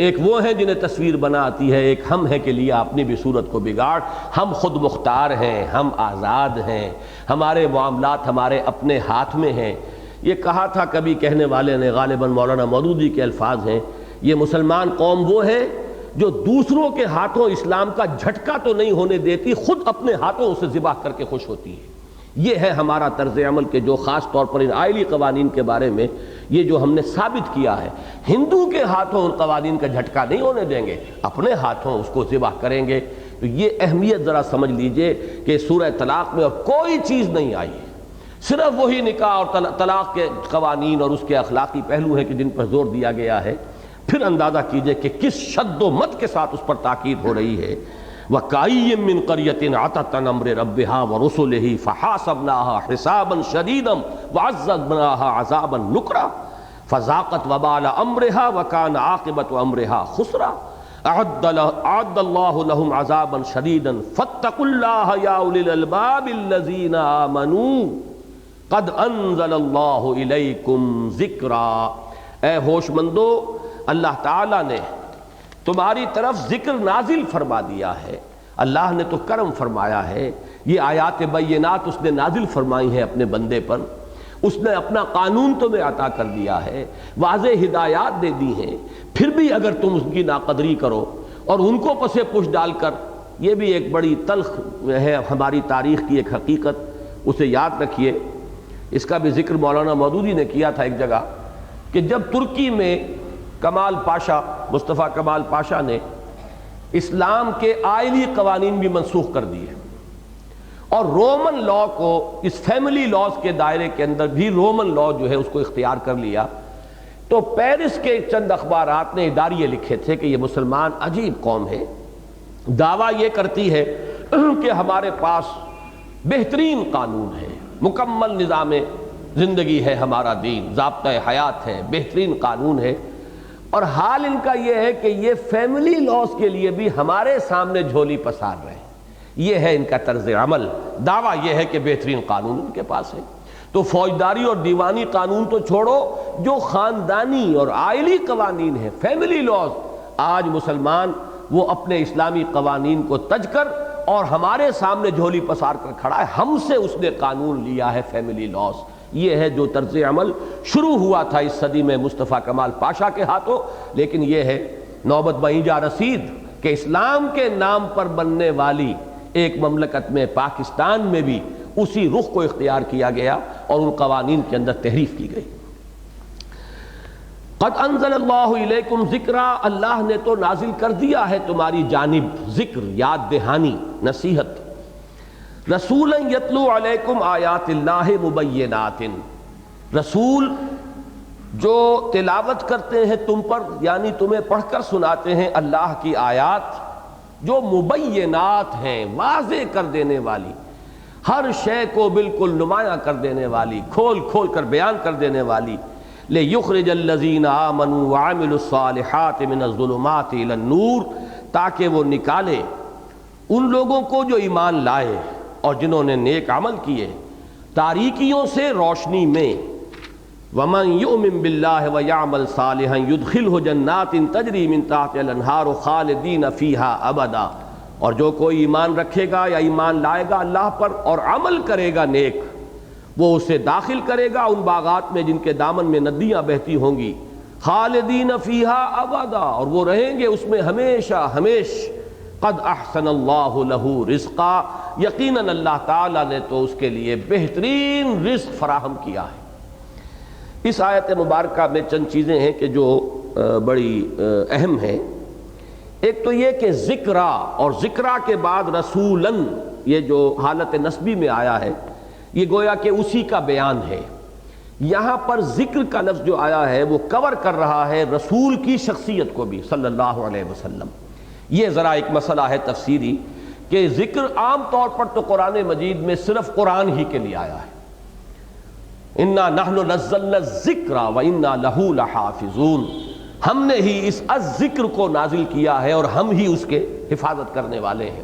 ایک وہ ہیں جنہیں تصویر بناتی ہے، ایک ہم ہیں کہ لیا اپنی بھی صورت کو بگاڑ، ہم خود مختار ہیں، ہم آزاد ہیں، ہمارے معاملات ہمارے اپنے ہاتھ میں ہیں۔ یہ کہا تھا کبھی کہنے والے نے، غالباً مولانا مودودی کے الفاظ ہیں، یہ مسلمان قوم وہ ہے جو دوسروں کے ہاتھوں اسلام کا جھٹکا تو نہیں ہونے دیتی، خود اپنے ہاتھوں اسے ذبح کر کے خوش ہوتی ہے۔ یہ ہے ہمارا طرز عمل کہ جو خاص طور پر ان آئلی قوانین کے بارے میں یہ جو ہم نے ثابت کیا ہے، ہندو کے ہاتھوں ان قوانین کا جھٹکا نہیں ہونے دیں گے، اپنے ہاتھوں اس کو ذبح کریں گے۔ تو یہ اہمیت ذرا سمجھ لیجئے کہ سورہ طلاق میں اور کوئی چیز نہیں آئی ہے، صرف وہی نکاح اور طلاق کے قوانین اور اس کے اخلاقی پہلو ہیں کہ جن پر زور دیا گیا ہے۔ پھر اندازہ کیجئے کہ کس شد و مت کے ساتھ اس پر تاکید ہو رہی ہے۔ وَكَأَيٍّ مِّن قَرْيَةٍ عَتَتْ عَنْ أَمْرِ رَبِّهَا وَرُسُلِهِ فَحَاسَبْنَاهَا حِسَابًا شَدِيدًا وَعَذَّبْنَاهَا عَذَابًا نُكْرًا فَذَاقَتْ وَبَالَ أَمْرِهَا وَكَانَ عَاقِبَةُ أَمْرِهَا خُسْرًا أَعَدَّ اللَّهُ لَهُمْ عَذَابًا شَدِيدًا فَاتَّقُوا اللَّهَ يَا أُولِي الْأَلْبَابِ الَّذِينَ آمَنُوا قَدْ أَنزَلَ اللَّهُ إِلَيْكُمْ ذِكْرًا۔ اے ہوش مندو، اللہ تعالیٰ نے تمہاری طرف ذکر نازل فرما دیا ہے، اللہ نے تو کرم فرمایا ہے، یہ آیات بینات اس نے نازل فرمائی ہیں اپنے بندے پر، اس نے اپنا قانون تمہیں عطا کر دیا ہے، واضح ہدایات دے دی ہیں، پھر بھی اگر تم اس کی ناقدری کرو اور ان کو پس پش ڈال کر، یہ بھی ایک بڑی تلخ ہے ہماری تاریخ کی ایک حقیقت، اسے یاد رکھیے۔ اس کا بھی ذکر مولانا مودودی نے کیا تھا ایک جگہ کہ جب ترکی میں کمال پاشا، مصطفیٰ کمال پاشا نے اسلام کے آئلی قوانین بھی منسوخ کر دیے اور رومن لا کو، اس فیملی لاز کے دائرے کے اندر بھی رومن لا جو ہے اس کو اختیار کر لیا، تو پیرس کے چند اخبارات نے اداریے لکھے تھے کہ یہ مسلمان عجیب قوم ہے، دعویٰ یہ کرتی ہے کہ ہمارے پاس بہترین قانون ہے، مکمل نظام زندگی ہے، ہمارا دین، ضابطۂ حیات ہے، بہترین قانون ہے، اور حال ان کا یہ ہے کہ یہ فیملی لاز کے لیے بھی ہمارے سامنے جھولی پسار رہے ہیں۔ یہ ہے ان کا طرز عمل، دعویٰ یہ ہے کہ بہترین قانون ان کے پاس ہے۔ تو فوجداری اور دیوانی قانون تو چھوڑو، جو خاندانی اور عائلی قوانین ہیں، فیملی لاز، آج مسلمان وہ اپنے اسلامی قوانین کو تج کر اور ہمارے سامنے جھولی پسار کر کھڑا ہے، ہم سے اس نے قانون لیا ہے فیملی لاز۔ یہ ہے جو طرز عمل شروع ہوا تھا اس صدی میں مصطفیٰ کمال پاشا کے ہاتھوں، لیکن یہ ہے نوبت وہیں جا رسید کہ اسلام کے نام پر بننے والی ایک مملکت میں، پاکستان میں بھی اسی رخ کو اختیار کیا گیا اور ان قوانین کے اندر تحریف کی گئی۔ قد انزل اللہ الیکم ذکرا، اللہ نے تو نازل کر دیا ہے تمہاری جانب ذکر، یاد دہانی، نصیحت۔ رسولا یتلو علیکم آیات اللہ مبینات، رسول جو تلاوت کرتے ہیں تم پر، یعنی تمہیں پڑھ کر سناتے ہیں اللہ کی آیات جو مبینات ہیں، واضح کر دینے والی، ہر شے کو بالکل نمایاں کر دینے والی، کھول کھول کر بیان کر دینے والی۔ لِيُخْرِجَ الَّذِينَ آمَنُوا وَعَمِلُوا الصَّالِحَاتِ مِنَ الظُّلُمَاتِ إِلَى النُّورِ، تاکہ وہ نکالے ان لوگوں کو جو ایمان لائے اور جنہوں نے نیک عمل کیے تاریکیوں سے روشنی میں۔ وَمَن يُؤْمِن بِاللَّهِ وَيَعْمَلْ صَالِحًا يُدْخِلْهُ جَنَّاتٍ تَجْرِي مِن تَحْتِهَا الْأَنْهَارُ خَالِدِينَ فِيهَا أَبَدًا، اور جو کوئی ایمان رکھے گا یا ایمان لائے گا اللہ پر اور عمل کرے گا نیک، وہ اسے داخل کرے گا ان باغات میں جن کے دامن میں ندیاں بہتی ہوں گی، خالدین فیہا ابدا، اور وہ رہیں گے اس میں ہمیشہ ہمیش۔ قد احسن اللہ لہ رزقا، یقیناً اللہ تعالیٰ نے تو اس کے لیے بہترین رزق فراہم کیا ہے۔ اس آیت مبارکہ میں چند چیزیں ہیں کہ جو بڑی اہم ہیں۔ ایک تو یہ کہ ذکرا، اور ذکرا کے بعد رسولن، یہ جو حالت نسبی میں آیا ہے یہ گویا کہ اسی کا بیان ہے۔ یہاں پر ذکر کا لفظ جو آیا ہے وہ کور کر رہا ہے رسول کی شخصیت کو بھی صلی اللہ علیہ وسلم۔ یہ ذرا ایک مسئلہ ہے تفسیری کہ ذکر عام طور پر تو قرآن مجید میں صرف قرآن ہی کے لیے آیا ہے، انا نحن نزلنا الذکر وانا لہ لحافظون، ہم نے ہی اس الذکر کو نازل کیا ہے اور ہم ہی اس کے حفاظت کرنے والے ہیں۔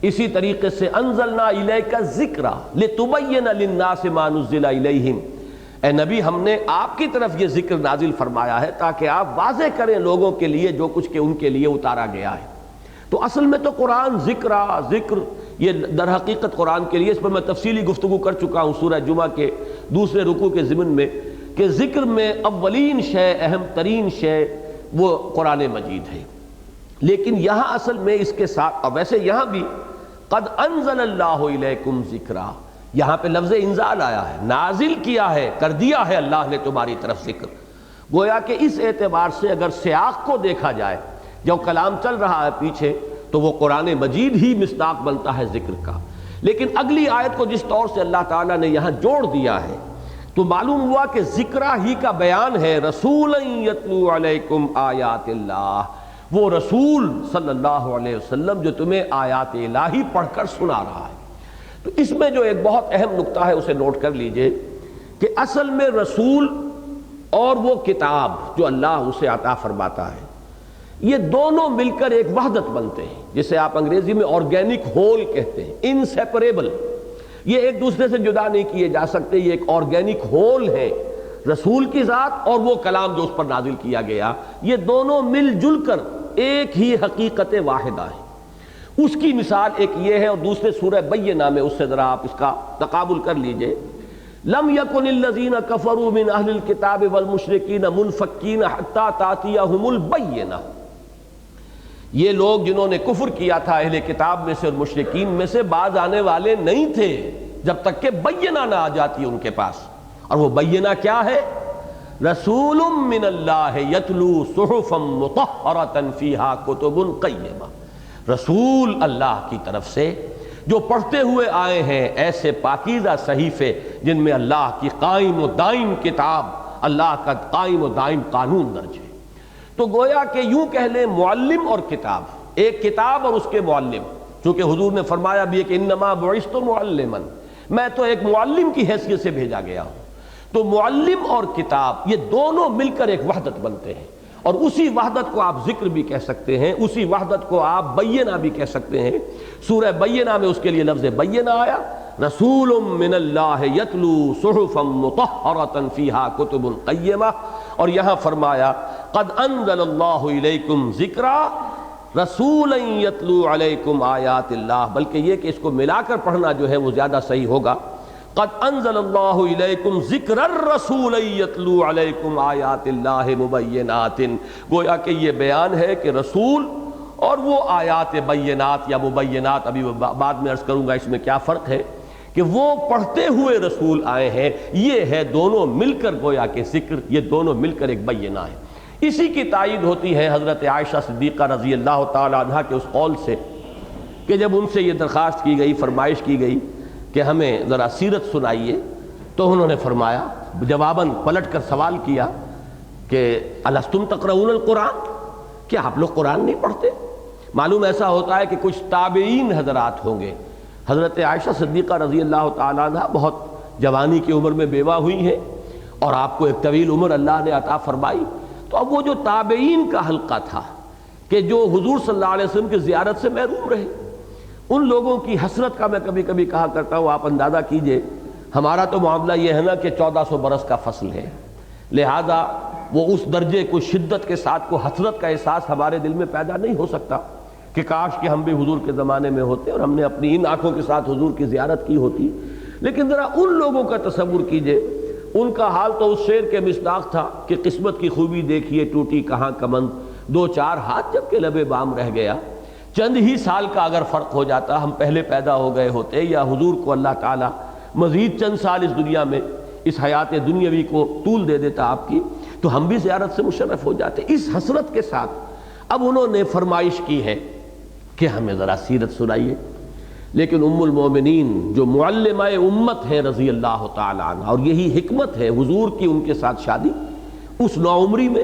اسی طریقے سے انزلنا الیک الذکر لتبین للناس ما نزل الیہم، اے نبی ہم نے آپ کی طرف یہ ذکر نازل فرمایا ہے تاکہ آپ واضح کریں لوگوں کے لیے جو کچھ کہ ان کے لیے اتارا گیا ہے۔ تو اصل میں تو قرآن ذکر یہ در حقیقت قرآن کے لیے، اس پر میں تفصیلی گفتگو کر چکا ہوں سورہ جمعہ کے دوسرے رکوع کے ضمن میں، کہ ذکر میں اولین شے، اہم ترین شے وہ قرآن مجید ہے۔ لیکن یہاں اصل میں اس کے ساتھ، اور ویسے یہاں بھی قد انزل اللہ الیکم ذکرا، یہاں پہ لفظ انزال آیا ہے، نازل کیا ہے، کر دیا ہے اللہ نے تمہاری طرف ذکر۔ گویا کہ اس اعتبار سے اگر سیاق کو دیکھا جائے، جو کلام چل رہا ہے پیچھے، تو وہ قرآن مجید ہی مصداق بنتا ہے ذکر کا۔ لیکن اگلی آیت کو جس طور سے اللہ تعالیٰ نے یہاں جوڑ دیا ہے تو معلوم ہوا کہ ذکرہ ہی کا بیان ہے، رسولا یتلو علیکم آیات اللہ، وہ رسول صلی اللہ علیہ وسلم جو تمہیں آیات الہی پڑھ کر سنا رہا ہے۔ تو اس میں جو ایک بہت اہم نقطہ ہے اسے نوٹ کر لیجئے کہ اصل میں رسول اور وہ کتاب جو اللہ اسے عطا فرماتا ہے، یہ دونوں مل کر ایک وحدت بنتے ہیں، جسے آپ انگریزی میں آرگینک ہول کہتے ہیں، انسیپریبل، یہ ایک دوسرے سے جدا نہیں کیے جا سکتے، یہ ایک آرگینک ہول ہے۔ رسول کی ذات اور وہ کلام جو اس پر نازل کیا گیا، یہ دونوں مل جل کر ایک ہی حقیقت واحدہ ہے۔ اس کی مثال ایک یہ ہے، اور دوسرے سورہ بینہ میں اس سے ذرا آپ اس کا تقابل کر لیجئے۔ لم یکن الذین کفروا من اہل الکتاب والمشرکین منفکین حتی تأتیہم البینہ، یہ لوگ جنہوں نے کفر کیا تھا اہل کتاب میں سے اور مشرکین میں سے باز آنے والے نہیں تھے جب تک کہ بینہ نہ آ جاتی ان کے پاس۔ اور وہ بینہ کیا ہے؟ رسول من اللہ یتلو صحفا مطہرۃ فیہا کتب قیمہ، رسول اللہ کی طرف سے جو پڑھتے ہوئے آئے ہیں ایسے پاکیزہ صحیفے جن میں اللہ کی قائم و دائم کتاب، اللہ کا قائم و دائم قانون درج ہے۔ تو گویا کہ یوں کہہ لیں معلم اور کتاب، ایک کتاب اور اس کے معلم، چونکہ حضور نے فرمایا بھی ہے کہ انما بعثت معلما، میں تو ایک معلم کی حیثیت سے بھیجا گیا ہوں۔ تو معلم اور کتاب یہ دونوں مل کر ایک وحدت بنتے ہیں، اور اسی وحدت کو آپ ذکر بھی کہہ سکتے ہیں، اسی وحدت کو آپ بینہ بھی کہہ سکتے ہیں۔ سورہ بینہ میں اس کے لیے لفظ بینہ آیا، رسول من اللہ یتلو صحفا مطہرۃ فیہا کتب قیمہ، اور یہاں فرمایا قد انزل اللہ الیکم ذکرا رسولا یتلو علیکم آیات اللہ، بلکہ یہ کہ اس کو ملا کر پڑھنا جو ہے وہ زیادہ صحیح ہوگا، قد انزل اللہ الیکم ذکر الرسول یتلو علیکم آیات اللہ مبینات، گویا کہ یہ بیان ہے کہ رسول اور وہ آیات بینات یا مبینات، ابھی بعد میں عرض کروں گا اس میں کیا فرق ہے، کہ وہ پڑھتے ہوئے رسول آئے ہیں، یہ ہے دونوں مل کر گویا کہ ذکر، یہ دونوں مل کر ایک بینہ ہے۔ اسی کی تائید ہوتی ہے حضرت عائشہ صدیقہ رضی اللہ تعالی عنہا کے اس قول سے کہ جب ان سے یہ درخواست کی گئی، فرمائش کی گئی کہ ہمیں ذرا سیرت سنائیے، تو انہوں نے فرمایا، جواباً پلٹ کر سوال کیا کہ الستم تقرؤون القرآن، کیا آپ لوگ قرآن نہیں پڑھتے؟ معلوم ایسا ہوتا ہے کہ کچھ تابعین حضرات ہوں گے، حضرت عائشہ صدیقہ رضی اللہ تعالیٰ عنہ بہت جوانی کی عمر میں بیوہ ہوئی ہیں اور آپ کو ایک طویل عمر اللہ نے عطا فرمائی، تو اب وہ جو تابعین کا حلقہ تھا کہ جو حضور صلی اللہ علیہ وسلم کی زیارت سے محروم رہے، ان لوگوں کی حسرت کا میں کبھی کبھی کہا کرتا ہوں، آپ اندازہ کیجئے ہمارا تو معاملہ یہ ہے نا کہ 1400 برس کا فصل ہے، لہذا وہ اس درجے کو شدت کے ساتھ کو حسرت کا احساس ہمارے دل میں پیدا نہیں ہو سکتا کہ کاش کہ ہم بھی حضور کے زمانے میں ہوتے اور ہم نے اپنی ان آنکھوں کے ساتھ حضور کی زیارت کی ہوتی، لیکن ذرا ان لوگوں کا تصور کیجئے، ان کا حال تو اس شعر کے مصداق تھا کہ قسمت کی خوبی دیکھیے ٹوٹی کہاں کمند، دو چار ہاتھ جب کہ لبے بام رہ گیا، چند ہی سال کا اگر فرق ہو جاتا، ہم پہلے پیدا ہو گئے ہوتے یا حضور کو اللہ تعالیٰ مزید چند سال اس دنیا میں، اس حیات دنیاوی کو طول دے دیتا آپ کی، تو ہم بھی زیارت سے مشرف ہو جاتے۔ اس حسرت کے ساتھ اب انہوں نے فرمائش کی ہے کہ ہمیں ذرا سیرت سنائیے، لیکن ام المومنین جو معلمہ امت ہے رضی اللہ تعالی عنہ، اور یہی حکمت ہے حضور کی ان کے ساتھ شادی اس نوعمری میں،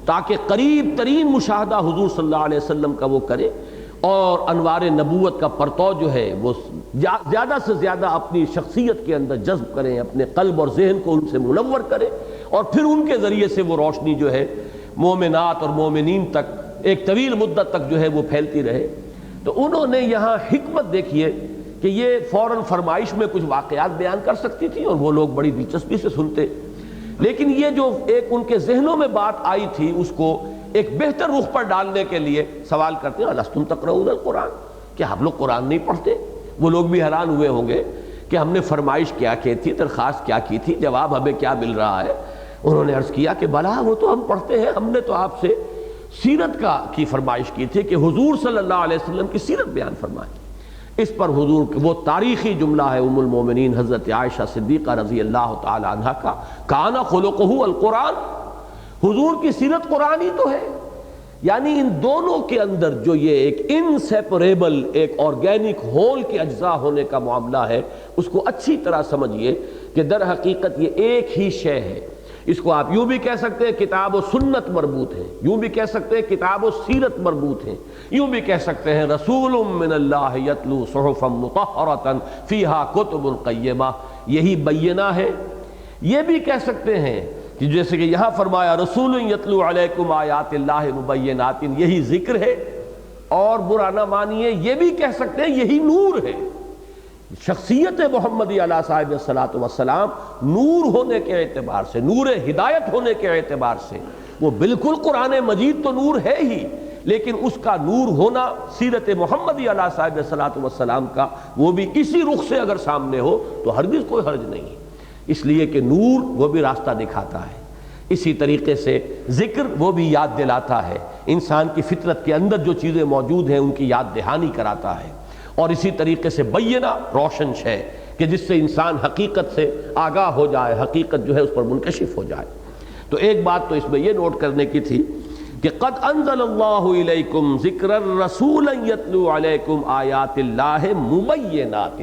تاکہ قریب ترین مشاہدہ حضور صلی اللہ علیہ وسلم کا وہ کرے اور انوار نبوت کا پرتو جو ہے وہ زیادہ سے زیادہ اپنی شخصیت کے اندر جذب کریں، اپنے قلب اور ذہن کو ان سے منور کریں، اور پھر ان کے ذریعے سے وہ روشنی جو ہے مومنات اور مومنین تک ایک طویل مدت تک جو ہے وہ پھیلتی رہے۔ تو انہوں نے یہاں حکمت دیکھیے کہ یہ فوراً فرمائش میں کچھ واقعات بیان کر سکتی تھی اور وہ لوگ بڑی دلچسپی سے سنتے، لیکن یہ جو ایک ان کے ذہنوں میں بات آئی تھی اس کو ایک بہتر رخ پر ڈالنے کے لیے سوال کرتے ہیں الستم تقرؤون القرآن، کیا آپ لوگ قرآن نہیں پڑھتے؟ وہ لوگ بھی حیران ہوئے ہوں گے کہ ہم نے فرمائش کیا کی تھی، درخواست کیا کی تھی، جواب ہمیں کیا مل رہا ہے۔ انہوں نے عرض کیا کہ بلا وہ تو ہم پڑھتے ہیں، ہم نے تو آپ سے سیرت کی فرمائش کی تھی کہ حضور صلی اللہ علیہ وسلم کی سیرت بیان فرمائیں۔ اس پر حضور وہ تاریخی جملہ ہے ام المومنین حضرت عائشہ صدیقہ رضی اللہ تعالی عنہا کا، کان خلقہ القرآن، حضور کی سیرت قرآن ہی تو ہے۔ یعنی ان دونوں کے اندر جو یہ ایک انسیپریبل ایک آرگینک ہول کے اجزاء ہونے کا معاملہ ہے، اس کو اچھی طرح سمجھیے کہ در حقیقت یہ ایک ہی شے ہے۔ اس کو آپ یوں بھی کہہ سکتے ہیں کتاب و سنت مربوط ہے، یوں بھی کہہ سکتے ہیں کتاب و سیرت مربوط ہیں، یوں بھی کہہ سکتے ہیں رسول من اللہ یتلو صحفا مطہرۃ فیہا کتب قیمہ، یہی بینہ ہے۔ یہ بھی کہہ سکتے ہیں کہ جیسے کہ یہاں فرمایا رسول یتلو علیکم آیات اللہ مبینات، یہی ذکر ہے، اور برا نہ مانیے یہ بھی کہہ سکتے ہیں یہی نور ہے۔ شخصیت محمدی علیہ صاحب الصلاۃ والسلام نور ہونے کے اعتبار سے، نور ہدایت ہونے کے اعتبار سے وہ بالکل قرآن مجید تو نور ہے ہی، لیکن اس کا نور ہونا سیرت محمدی علیہ صاحب الصلاۃ والسلام کا وہ بھی اسی رخ سے اگر سامنے ہو تو ہرگز کوئی حرج نہیں، اس لیے کہ نور وہ بھی راستہ دکھاتا ہے، اسی طریقے سے ذکر وہ بھی یاد دلاتا ہے، انسان کی فطرت کے اندر جو چیزیں موجود ہیں ان کی یاد دہانی کراتا ہے، اور اسی طریقے سے بینہ روشن ہے کہ جس سے انسان حقیقت سے آگاہ ہو جائے، حقیقت جو ہے اس پر منکشف ہو جائے۔ تو ایک بات تو اس میں یہ نوٹ کرنے کی تھی کہ قد انزل اللہ الیکم ذکر الرسول یتلو علیکم آیات اللہ مبینات۔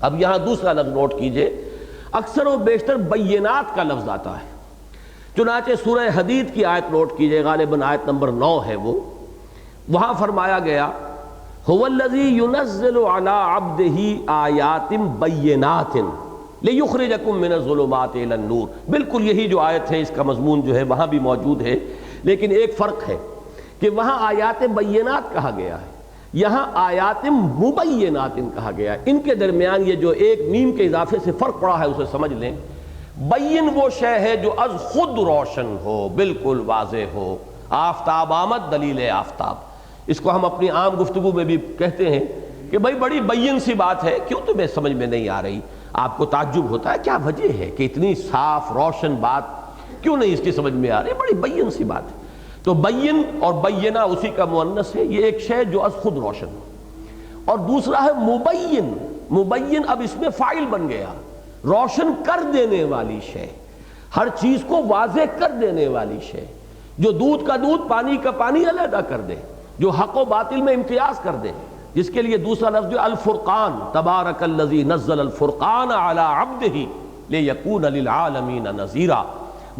اب یہاں دوسرا لفظ نوٹ کیجئے، اکثر و بیشتر بینات کا لفظ آتا ہے، چنانچہ سورہ حدید کی آیت نوٹ کیجئے، غالباً آیت نمبر 9 ہے وہ، وہاں فرمایا گیا هو الذی ينزل على عبده آیات بینات لِيُخْرِجَكُم مِّنَ الظُّلُمَاتِ إِلَى النُّورِ، بالکل یہی جو آیت ہے اس کا مضمون جو ہے وہاں بھی موجود ہے، لیکن ایک فرق ہے کہ وہاں آیات بینات کہا گیا ہے، یہاں آیات مبینات کہا گیا ہے، ان کے درمیان یہ جو ایک میم کے اضافے سے فرق پڑا ہے اسے سمجھ لیں۔ بین وہ شے ہے جو از خود روشن ہو، بالکل واضح ہو، آفتاب آمد دلیل آفتاب۔ اس کو ہم اپنی عام گفتگو میں بھی کہتے ہیں کہ بھائی بڑی بین سی بات ہے، کیوں تمہیں سمجھ میں نہیں آ رہی؟ آپ کو تعجب ہوتا ہے کیا وجہ ہے کہ اتنی صاف روشن بات کیوں نہیں اس کی سمجھ میں آ رہی؟ بڑی بین سی بات ہے۔ تو بین اور بینہ اسی کا مؤنث ہے، یہ ایک شے جو از خود روشن ہو، اور دوسرا ہے مبین۔ مبین اب اس میں فاعل بن گیا، روشن کر دینے والی شے، ہر چیز کو واضح کر دینے والی شے، جو دودھ کا دودھ پانی کا پانی علیحدہ کر دے، جو حق و باطل میں امتیاز کر دے، جس کے لیے دوسرا لفظ جو الفرقان، تبارک الذی نزل الفرقان علی عبدہ لیکون للعالمین نذیرا۔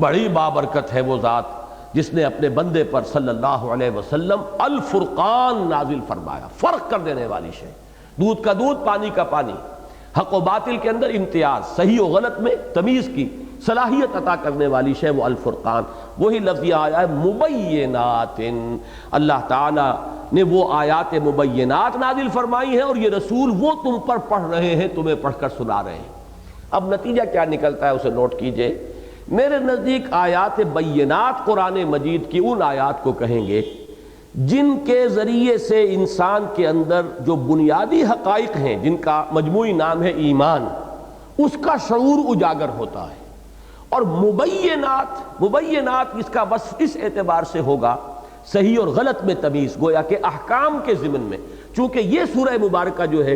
بڑی بابرکت ہے وہ ذات جس نے اپنے بندے پر صلی اللہ علیہ وسلم الفرقان نازل فرمایا، فرق کر دینے والی شے، دودھ کا دودھ پانی کا پانی، حق و باطل کے اندر امتیاز، صحیح و غلط میں تمیز کی صلاحیت عطا کرنے والی شے وہ الفرقان۔ وہی لفظ یہ آیا ہے مبینات، اللہ تعالیٰ نے وہ آیات مبینات نازل فرمائی ہیں اور یہ رسول وہ تم پر پڑھ رہے ہیں، تمہیں پڑھ کر سنا رہے ہیں۔ اب نتیجہ کیا نکلتا ہے اسے نوٹ کیجئے۔ میرے نزدیک آیات بینات قرآن مجید کی ان آیات کو کہیں گے جن کے ذریعے سے انسان کے اندر جو بنیادی حقائق ہیں، جن کا مجموعی نام ہے ایمان، اس کا شعور اجاگر ہوتا ہے۔ اور مبینات اس کا وصف اس اعتبار سے ہوگا صحیح اور غلط میں تمیز، گویا کہ احکام کے ضمن میں، چونکہ یہ سورہ مبارکہ جو ہے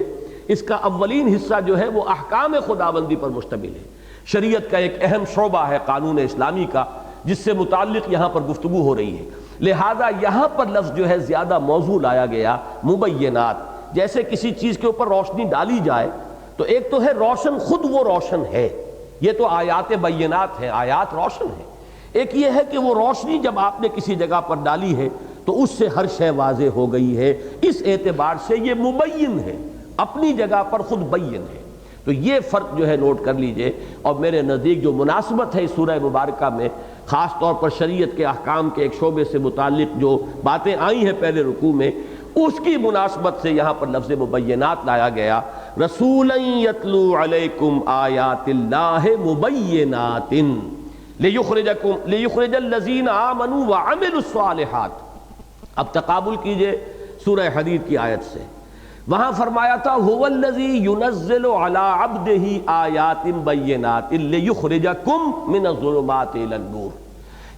اس کا اولین حصہ جو ہے وہ احکام خداوندی پر مشتمل ہے، شریعت کا ایک اہم شعبہ ہے قانون اسلامی کا، جس سے متعلق یہاں پر گفتگو ہو رہی ہے، لہذا یہاں پر لفظ جو ہے زیادہ موضوع لایا گیا مبینات۔ جیسے کسی چیز کے اوپر روشنی ڈالی جائے تو ایک تو ہے روشن، خود وہ روشن ہے، یہ تو آیات بینات ہیں، آیات روشن ہیں۔ ایک یہ ہے کہ وہ روشنی جب آپ نے کسی جگہ پر ڈالی ہے تو اس سے ہر شے واضح ہو گئی ہے، اس اعتبار سے یہ مبین ہے، اپنی جگہ پر خود بین ہے۔ تو یہ فرق جو ہے نوٹ کر لیجئے، اور میرے نزدیک جو مناسبت ہے اس سورہ مبارکہ میں، خاص طور پر شریعت کے احکام کے ایک شعبے سے متعلق جو باتیں آئی ہیں پہلے رکوع میں، اس کی مناسبت سے یہاں پر لفظ مبینات لایا گیا۔ رسولا یتلو علیکم آیات اللہ مبینات لیخرج الذین آمنوا وعملوا الصالحات۔ اب تقابل کیجئے سورہ حدید کی آیت سے، وہاں فرمایا تھا هو الذی ينزل علی عبدہ آیات بینات لیخرجکم من الظلمات الی النور۔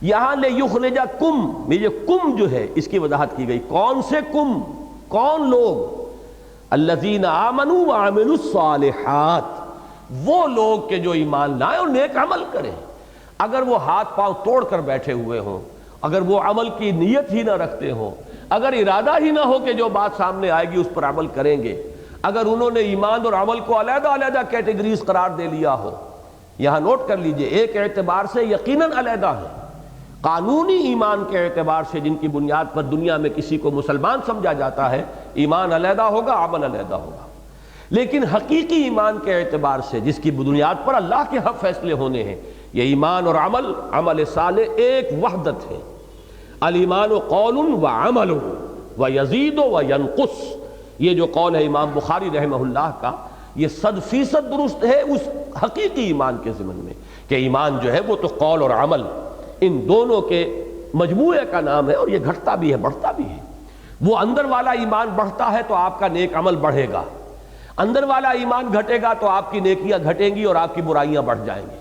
یہاں لیخرجکم، یہ کم جو ہے اس کی وضاحت کی گئی، کون سے کم، کون لوگ؟ الذین آمنوا وعملوا الصالحات، وہ لوگ کہ جو ایمان لائیں اور نیک عمل کریں۔ اگر وہ ہاتھ پاؤں توڑ کر بیٹھے ہوئے ہوں، اگر وہ عمل کی نیت ہی نہ رکھتے ہوں، اگر ارادہ ہی نہ ہو کہ جو بات سامنے آئے گی اس پر عمل کریں گے، اگر انہوں نے ایمان اور عمل کو علیحدہ علیحدہ کیٹیگریز قرار دے لیا ہو، یہاں نوٹ کر لیجئے ایک اعتبار سے یقیناً علیحدہ ہے، قانونی ایمان کے اعتبار سے جن کی بنیاد پر دنیا میں کسی کو مسلمان سمجھا جاتا ہے، ایمان علیحدہ ہوگا، عمل علیحدہ ہوگا، لیکن حقیقی ایمان کے اعتبار سے جس کی بنیاد پر اللہ کے حق فیصلے ہونے ہیں، یہ ایمان اور عمل صالح ایک وحدت ہے۔ الایمان قول وعمل ویزید وینقص، یہ جو قول ہے امام بخاری رحمہ اللہ کا، یہ 100% درست ہے اس حقیقی ایمان کے ضمن میں، کہ ایمان جو ہے وہ تو قول اور عمل ان دونوں کے مجموعے کا نام ہے، اور یہ گھٹتا بھی ہے بڑھتا بھی ہے۔ وہ اندر والا ایمان بڑھتا ہے تو آپ کا نیک عمل بڑھے گا، اندر والا ایمان گھٹے گا تو آپ کی نیکیاں گھٹیں گی اور آپ کی برائیاں بڑھ جائیں گی،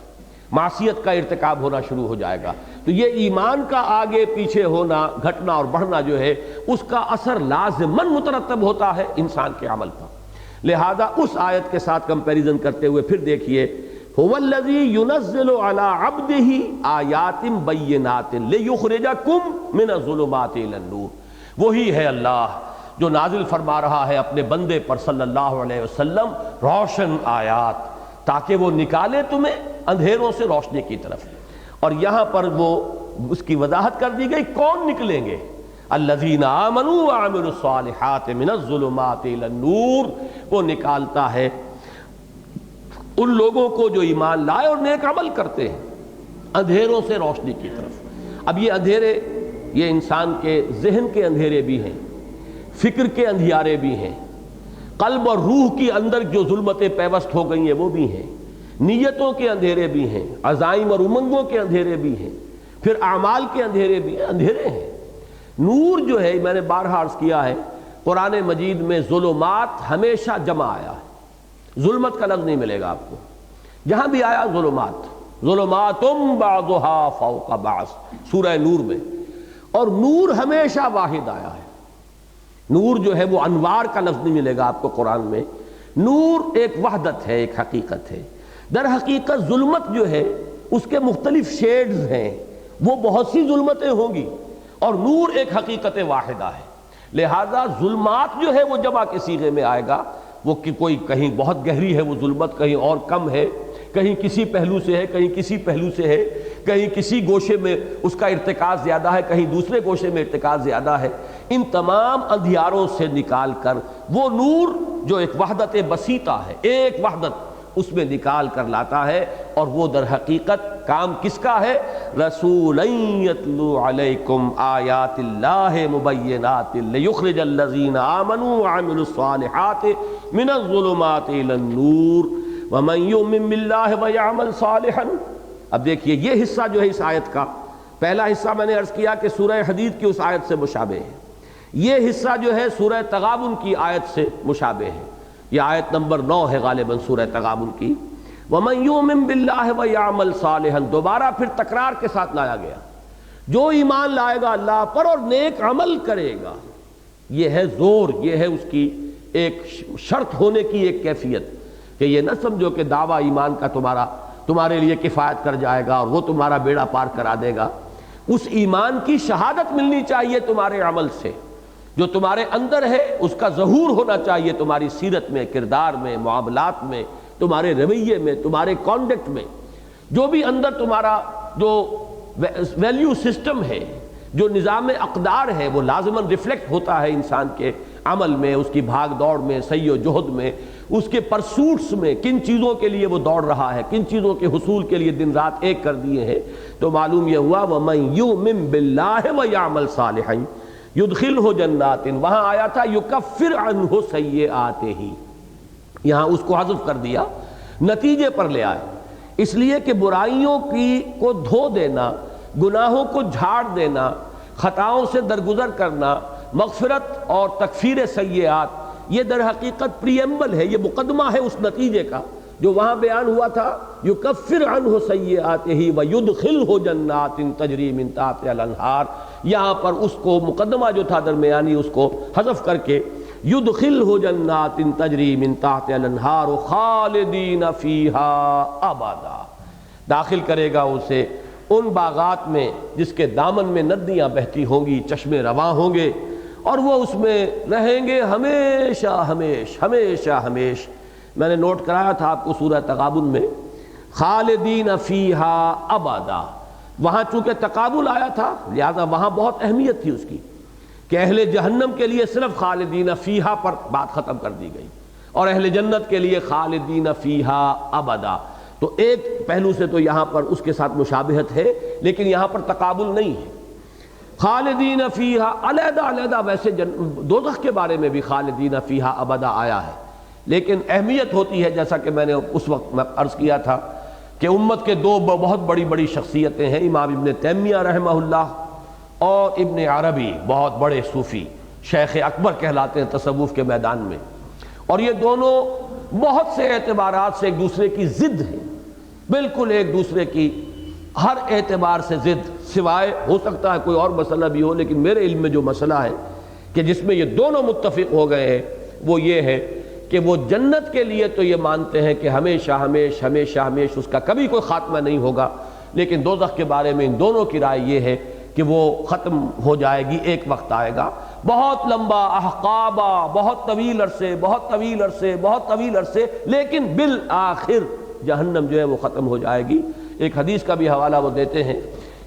معصیت کا ارتکاب ہونا شروع ہو جائے گا۔ تو یہ ایمان کا آگے پیچھے ہونا، گھٹنا اور بڑھنا جو ہے اس کا اثر لازماً مترتب ہوتا ہے انسان کے عمل پر۔ لہذا اس آیت کے ساتھ کمپیریزن کرتے ہوئے پھر دیکھیے، هو الذی ينزل علی عبدہ آیات بینات لیخرجکم من الظلمات الی النور، وہی ہے اللہ جو نازل فرما رہا ہے اپنے بندے پر صلی اللہ علیہ وسلم روشن آیات، تاکہ وہ نکالے تمہیں اندھیروں سے روشنی کی طرف۔ اور یہاں پر وہ اس کی وضاحت کر دی گئی کون نکلیں گے، الذین آمنوا وعملوا الصالحات من الظلمات الی النور، وہ نکالتا ہے ان لوگوں کو جو ایمان لائے اور نیک عمل کرتے ہیں اندھیروں سے روشنی کی طرف۔ اب یہ اندھیرے، یہ انسان کے ذہن کے اندھیرے بھی ہیں، فکر کے اندھیارے بھی ہیں، قلب اور روح کی اندر جو ظلمتیں پیوست ہو گئی ہیں وہ بھی ہیں، نیتوں کے اندھیرے بھی ہیں، عزائم اور امنگوں کے اندھیرے بھی ہیں، پھر اعمال کے اندھیرے بھی ہیں، اندھیرے ہیں۔ نور جو ہے، میں نے بارہا عرض کیا ہے، قرآن مجید میں ظلمات ہمیشہ جمع آیا ہے، ظلمت کا لفظ نہیں ملے گا آپ کو، جہاں بھی آیا ظلمات، ظلماتم بعضها فوق بعض سورہ نور میں، اور نور ہمیشہ واحد آیا ہے۔ نور جو ہے وہ انوار کا لفظ نہیں ملے گا آپ کو قرآن میں، نور ایک وحدت ہے، ایک حقیقت ہے۔ در حقیقت ظلمت جو ہے اس کے مختلف شیڈز ہیں، وہ بہت سی ظلمتیں ہوں گی، اور نور ایک حقیقت واحدہ ہے۔ لہذا ظلمات جو ہے وہ جمع کے صیغے میں آئے گا، وہ کوئی کہیں بہت گہری ہے وہ ظلمت، کہیں اور کم ہے، کہیں کسی پہلو سے ہے، کہیں کسی پہلو سے ہے، کہیں کسی گوشے میں اس کا ارتکاز زیادہ ہے، کہیں دوسرے گوشے میں ارتکاز زیادہ ہے۔ ان تمام اندھیاروں سے نکال کر وہ نور جو ایک وحدت بسیطہ ہے، ایک وحدت، اس میں نکال کر لاتا ہے، اور وہ در حقیقت کام کس کا ہے؟ رسولا یتلو علیکم آیات اللہ مبینات لیخرج الذین آمنوا وعملوا الصالحات من الظلمات الی النور ومن یؤمن باللہ ویعمل صالحا۔ اب دیکھیے یہ حصہ جو ہے اس آیت کا، پہلا حصہ میں نے عرض کیا کہ سورہ حدید کی اس آیت سے مشابہ ہے، یہ حصہ جو ہے سورہ تغابن کی آیت سے مشابہ ہے، یہ آیت نمبر 9 ہے غالباً سورہ تغابن کی۔ وَمَن يُؤْمِن بِاللَّهِ وَيَعْمَلْ صَالِحًا، دوبارہ پھر تکرار کے ساتھ لایا گیا، جو ایمان لائے گا اللہ پر اور نیک عمل کرے گا، یہ ہے زور، یہ ہے اس کی ایک شرط ہونے کی ایک کیفیت، کہ یہ نہ سمجھو کہ دعویٰ ایمان کا تمہارے لیے کفایت کر جائے گا اور وہ تمہارا بیڑا پار کرا دے گا۔ اس ایمان کی شہادت ملنی چاہیے تمہارے عمل سے، جو تمہارے اندر ہے اس کا ظہور ہونا چاہیے تمہاری سیرت میں، کردار میں، معاملات میں، تمہارے رویے میں، تمہارے کانڈکٹ میں، جو بھی اندر تمہارا جو ویلیو سسٹم ہے، جو نظام اقدار ہے، وہ لازماً ریفلیکٹ ہوتا ہے انسان کے عمل میں، اس کی بھاگ دوڑ میں، سعی و جہد میں، اس کے پرسوٹس میں، کن چیزوں کے لیے وہ دوڑ رہا ہے، کن چیزوں کے حصول کے لیے دن رات ایک کر دیے ہیں۔ تو معلوم یہ ہوا وَمَن يُؤْمِن بِاللَّهِ وَيَعْمَلْ صَالِحًا یدخلہ جنات، وہاں آیا تھا یکفر عنہ سیئاتہ، یہاں اس کو حذف کر دیا، نتیجے پر لے آئے، اس لیے کہ برائیوں کو دھو دینا، گناہوں کو جھاڑ دینا، خطاؤں سے درگزر کرنا، مغفرت اور تکفیر سیئات، یہ در حقیقت پریمبل ہے، یہ مقدمہ ہے اس نتیجے کا جو وہاں بیان ہوا تھا، یکفر عنہ سیئاتہ ویدخلہ جنات تجری من تحتہا الانہار، یہاں پر اس کو مقدمہ جو تھا درمیانی اس کو حذف کر کے یدخلہ جنات تجری من تحتہا الانہار خالدین فیہا ابدا، داخل کرے گا اسے ان باغات میں جس کے دامن میں ندیاں بہتی ہوں گی، چشمے رواں ہوں گے، اور وہ اس میں رہیں گے ہمیشہ ہمیش ہمیشہ ہمیش۔ میں نے نوٹ کرایا تھا آپ کو سورہ تغابن میں، خالدین فیہا ابدا، وہاں چونکہ تقابل آیا تھا لہذا وہاں بہت اہمیت تھی اس کی، کہ اہل جہنم کے لیے صرف خالدین فیہا پر بات ختم کر دی گئی، اور اہل جنت کے لیے خالدین فیہا ابدا۔ تو ایک پہلو سے تو یہاں پر اس کے ساتھ مشابہت ہے، لیکن یہاں پر تقابل نہیں ہے۔ خالدین فیہا علیحدہ علیحدہ، ویسے دوزخ کے بارے میں بھی خالدین فیہا ابدا آیا ہے، لیکن اہمیت ہوتی ہے، جیسا کہ میں نے اس وقت عرض کیا تھا کہ امت کے دو بہت بڑی بڑی شخصیتیں ہیں، امام ابن تیمیہ رحمہ اللہ اور ابن عربی، بہت بڑے صوفی، شیخ اکبر کہلاتے ہیں تصوف کے میدان میں، اور یہ دونوں بہت سے اعتبارات سے ایک دوسرے کی ضد ہیں، بالکل ایک دوسرے کی ہر اعتبار سے ضد، سوائے ہو سکتا ہے کوئی اور مسئلہ بھی ہو، لیکن میرے علم میں جو مسئلہ ہے کہ جس میں یہ دونوں متفق ہو گئے ہیں وہ یہ ہے کہ وہ جنت کے لیے تو یہ مانتے ہیں کہ ہمیشہ ہمیش ہمیشہ ہمیش اس کا کبھی کوئی خاتمہ نہیں ہوگا، لیکن دوزخ کے بارے میں ان دونوں کی رائے یہ ہے کہ وہ ختم ہو جائے گی، ایک وقت آئے گا بہت لمبا، احقابا، بہت طویل عرصے، بہت طویل عرصے، بہت طویل عرصے، لیکن بالآخر جہنم جو ہے وہ ختم ہو جائے گی۔ ایک حدیث کا بھی حوالہ وہ دیتے ہیں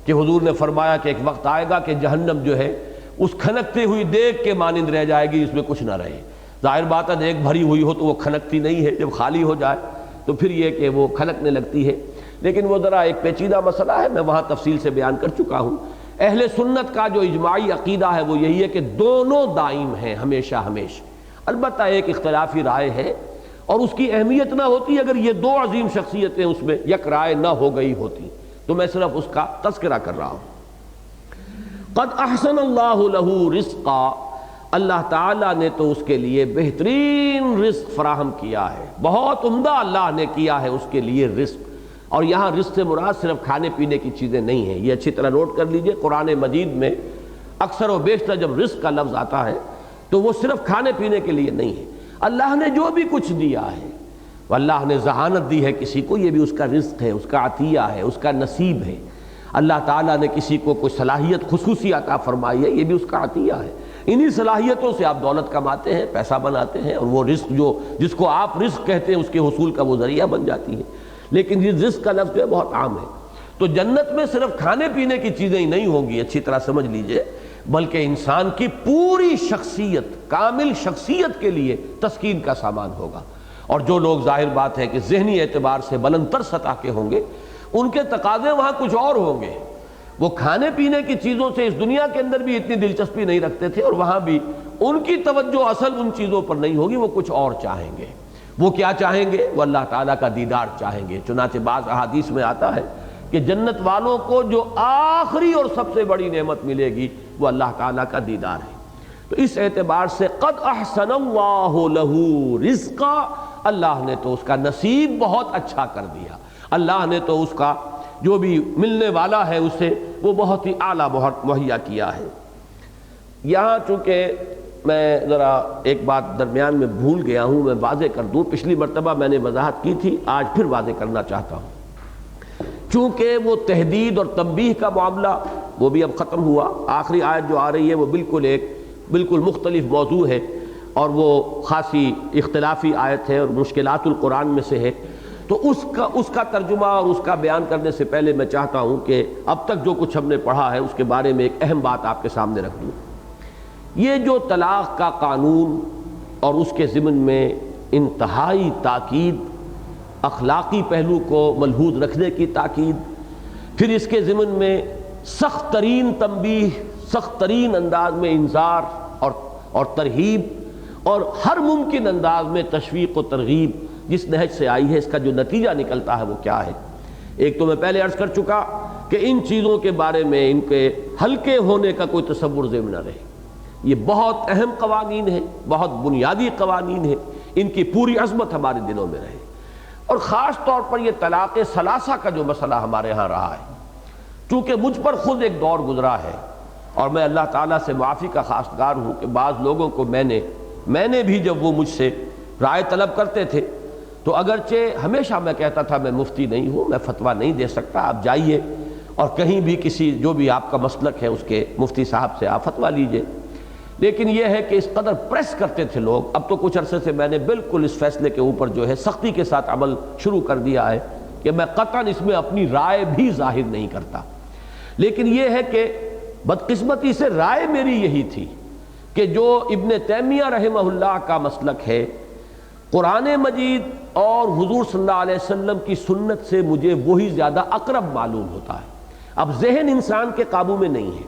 کہ حضور نے فرمایا کہ ایک وقت آئے گا کہ جہنم جو ہے اس کھنکتی ہوئی دیگ کے مانند رہ جائے گی، اس میں کچھ نہ رہے۔ ظاہر بات ہے دیگ بھری ہوئی ہو تو وہ کھنکتی نہیں ہے، جب خالی ہو جائے تو پھر یہ کہ وہ کھنکنے لگتی ہے، لیکن وہ ذرا ایک پیچیدہ مسئلہ ہے، میں وہاں تفصیل سے بیان کر چکا ہوں۔ اہل سنت کا جو اجماعی عقیدہ ہے وہ یہی ہے کہ دونوں دائم ہیں ہمیشہ ہمیشہ۔ البتہ ایک اختلافی رائے ہے اور اس کی اہمیت نہ ہوتی اگر یہ دو عظیم شخصیتیں اس میں یک رائے نہ ہو گئی ہوتی، تو میں صرف اس کا تذکرہ کر رہا ہوں۔ قد احسن اللہ لہ رزقا، اللہ تعالیٰ نے تو اس کے لیے بہترین رزق فراہم کیا ہے، بہت عمدہ اللہ نے کیا ہے اس کے لیے رزق۔ اور یہاں رزق سے مراد صرف کھانے پینے کی چیزیں نہیں ہیں، یہ اچھی طرح نوٹ کر لیجئے، قرآن مجید میں اکثر و بیشتر جب رزق کا لفظ آتا ہے تو وہ صرف کھانے پینے کے لیے نہیں ہے، اللہ نے جو بھی کچھ دیا ہے، اللہ نے ذہانت دی ہے کسی کو، یہ بھی اس کا رزق ہے، اس کا عطیہ ہے، اس کا نصیب ہے۔ اللہ تعالیٰ نے کسی کو کوئی صلاحیت خصوصی عطا فرمائی ہے، یہ بھی اس کا عطیہ ہے۔ انہی صلاحیتوں سے آپ دولت کماتے ہیں، پیسہ بناتے ہیں، اور وہ رزق جس کو آپ رزق کہتے ہیں اس کے حصول کا وہ ذریعہ بن جاتی ہے۔ لیکن یہ رزق کا لفظ جو ہے بہت عام ہے، تو جنت میں صرف کھانے پینے کی چیزیں ہی نہیں ہوں گی، اچھی طرح سمجھ لیجئے، بلکہ انسان کی پوری شخصیت، کامل شخصیت کے لیے تسکین کا سامان ہوگا۔ اور جو لوگ ظاہر بات ہے کہ ذہنی اعتبار سے بلند تر سطح کے ہوں گے، ان کے تقاضے وہاں کچھ اور ہوں گے، وہ کھانے پینے کی چیزوں سے اس دنیا کے اندر بھی اتنی دلچسپی نہیں رکھتے تھے، اور وہاں بھی ان کی توجہ اصل ان چیزوں پر نہیں ہوگی، وہ کچھ اور چاہیں گے۔ وہ کیا چاہیں گے؟ وہ اللہ تعالیٰ کا دیدار چاہیں گے۔ چنانچہ بعض احادیث میں آتا ہے کہ جنت والوں کو جو آخری اور سب سے بڑی نعمت ملے گی وہ اللہ تعالیٰ کا دیدار ہے۔ تو اس اعتبار سے قد احسن اللہ لہ رزقا، اللہ نے تو اس کا نصیب بہت اچھا کر دیا، اللہ نے تو اس کا جو بھی ملنے والا ہے اسے وہ بہت ہی اعلیٰ مہیا کیا ہے۔ یہاں چونکہ میں ذرا ایک بات درمیان میں بھول گیا ہوں، میں واضح کر دوں، پچھلی مرتبہ میں نے وضاحت کی تھی، آج پھر واضح کرنا چاہتا ہوں۔ چونکہ وہ تحدید اور تنبیہ کا معاملہ وہ بھی اب ختم ہوا، آخری آیت جو آ رہی ہے وہ بالکل مختلف موضوع ہے، اور وہ خاصی اختلافی آیت ہے اور مشکلات القرآن میں سے ہے، تو اس کا ترجمہ اور اس کا بیان کرنے سے پہلے میں چاہتا ہوں کہ اب تک جو کچھ ہم نے پڑھا ہے اس کے بارے میں ایک اہم بات آپ کے سامنے رکھ دوں۔ یہ جو طلاق کا قانون اور اس کے ضمن میں انتہائی تاکید، اخلاقی پہلو کو ملحوظ رکھنے کی تاکید، پھر اس کے ضمن میں سخت ترین تنبیہ، سخت ترین انداز میں انذار اور ترہیب، اور ہر ممکن انداز میں تشویق و ترغیب جس نہج سے آئی ہے، اس کا جو نتیجہ نکلتا ہے وہ کیا ہے؟ ایک تو میں پہلے عرض کر چکا کہ ان چیزوں کے بارے میں ان کے ہلکے ہونے کا کوئی تصور ذہن نہ رہے، یہ بہت اہم قوانین ہیں، بہت بنیادی قوانین ہیں، ان کی پوری عظمت ہمارے دلوں میں رہے۔ اور خاص طور پر یہ طلاق ثلاثہ کا جو مسئلہ ہمارے ہاں رہا ہے، چونکہ مجھ پر خود ایک دور گزرا ہے، اور میں اللہ تعالیٰ سے معافی کا خواستگار ہوں کہ بعض لوگوں کو میں نے بھی جب وہ مجھ سے رائے طلب کرتے تھے تو اگرچہ ہمیشہ میں کہتا تھا میں مفتی نہیں ہوں، میں فتویٰ نہیں دے سکتا، آپ جائیے اور کہیں بھی کسی جو بھی آپ کا مسلک ہے اس کے مفتی صاحب سے آپ فتویٰ لیجئے، لیکن یہ ہے کہ اس قدر پریس کرتے تھے لوگ۔ اب تو کچھ عرصے سے میں نے بالکل اس فیصلے کے اوپر جو ہے سختی کے ساتھ عمل شروع کر دیا ہے کہ میں قطعاً اس میں اپنی رائے بھی ظاہر نہیں کرتا، لیکن یہ ہے کہ بدقسمتی سے رائے میری یہی تھی کہ جو ابن تیمیہ رحمہ اللہ کا مسلک ہے، قرآن مجید اور حضور صلی اللہ علیہ وسلم کی سنت سے مجھے وہی زیادہ اقرب معلوم ہوتا ہے۔ اب ذہن انسان کے قابو میں نہیں ہے،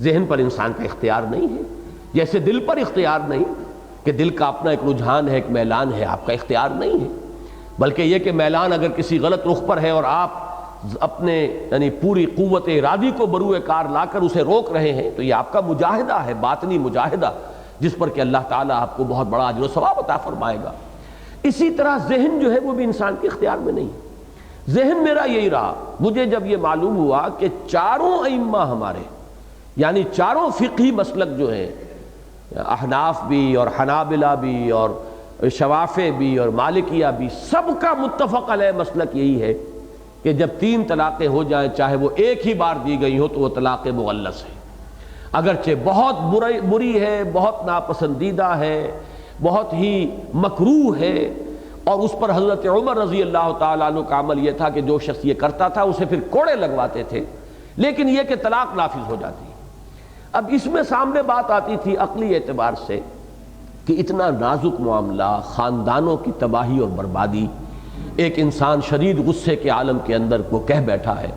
ذہن پر انسان کا اختیار نہیں ہے، جیسے دل پر اختیار نہیں کہ دل کا اپنا ایک رجحان ہے، ایک میلان ہے، آپ کا اختیار نہیں ہے، بلکہ یہ کہ میلان اگر کسی غلط رخ پر ہے اور آپ اپنے یعنی پوری قوت ارادی کو بروئے کار لا کر اسے روک رہے ہیں تو یہ آپ کا مجاہدہ ہے، باطنی مجاہدہ، جس پر کہ اللہ تعالیٰ آپ کو بہت بڑا اجر و ثواب عطا فرمائے گا۔ اسی طرح ذہن جو ہے وہ بھی انسان کے اختیار میں نہیں ہے۔ ذہن میرا یہی رہا، مجھے جب یہ معلوم ہوا کہ چاروں ائمہ ہمارے یعنی چاروں فقہی مسلک جو ہیں، احناف بھی اور حنابلہ بھی اور شوافع بھی اور مالکیہ بھی، سب کا متفق علیہ مسلک یہی ہے کہ جب 3 طلاقیں ہو جائیں، چاہے وہ ایک ہی بار دی گئی ہو، تو وہ طلاق مغلظ ہے، اگرچہ بہت بری ہے، بہت ناپسندیدہ ہے، بہت ہی مکروہ ہے، اور اس پر حضرت عمر رضی اللہ تعالیٰ عنہ کا عمل یہ تھا کہ جو شخص یہ کرتا تھا اسے پھر کوڑے لگواتے تھے، لیکن یہ کہ طلاق نافذ ہو جاتی ہے۔ اب اس میں سامنے بات آتی تھی عقلی اعتبار سے کہ اتنا نازک معاملہ، خاندانوں کی تباہی اور بربادی، ایک انسان شدید غصے کے عالم کے اندر وہ کہہ بیٹھا ہے،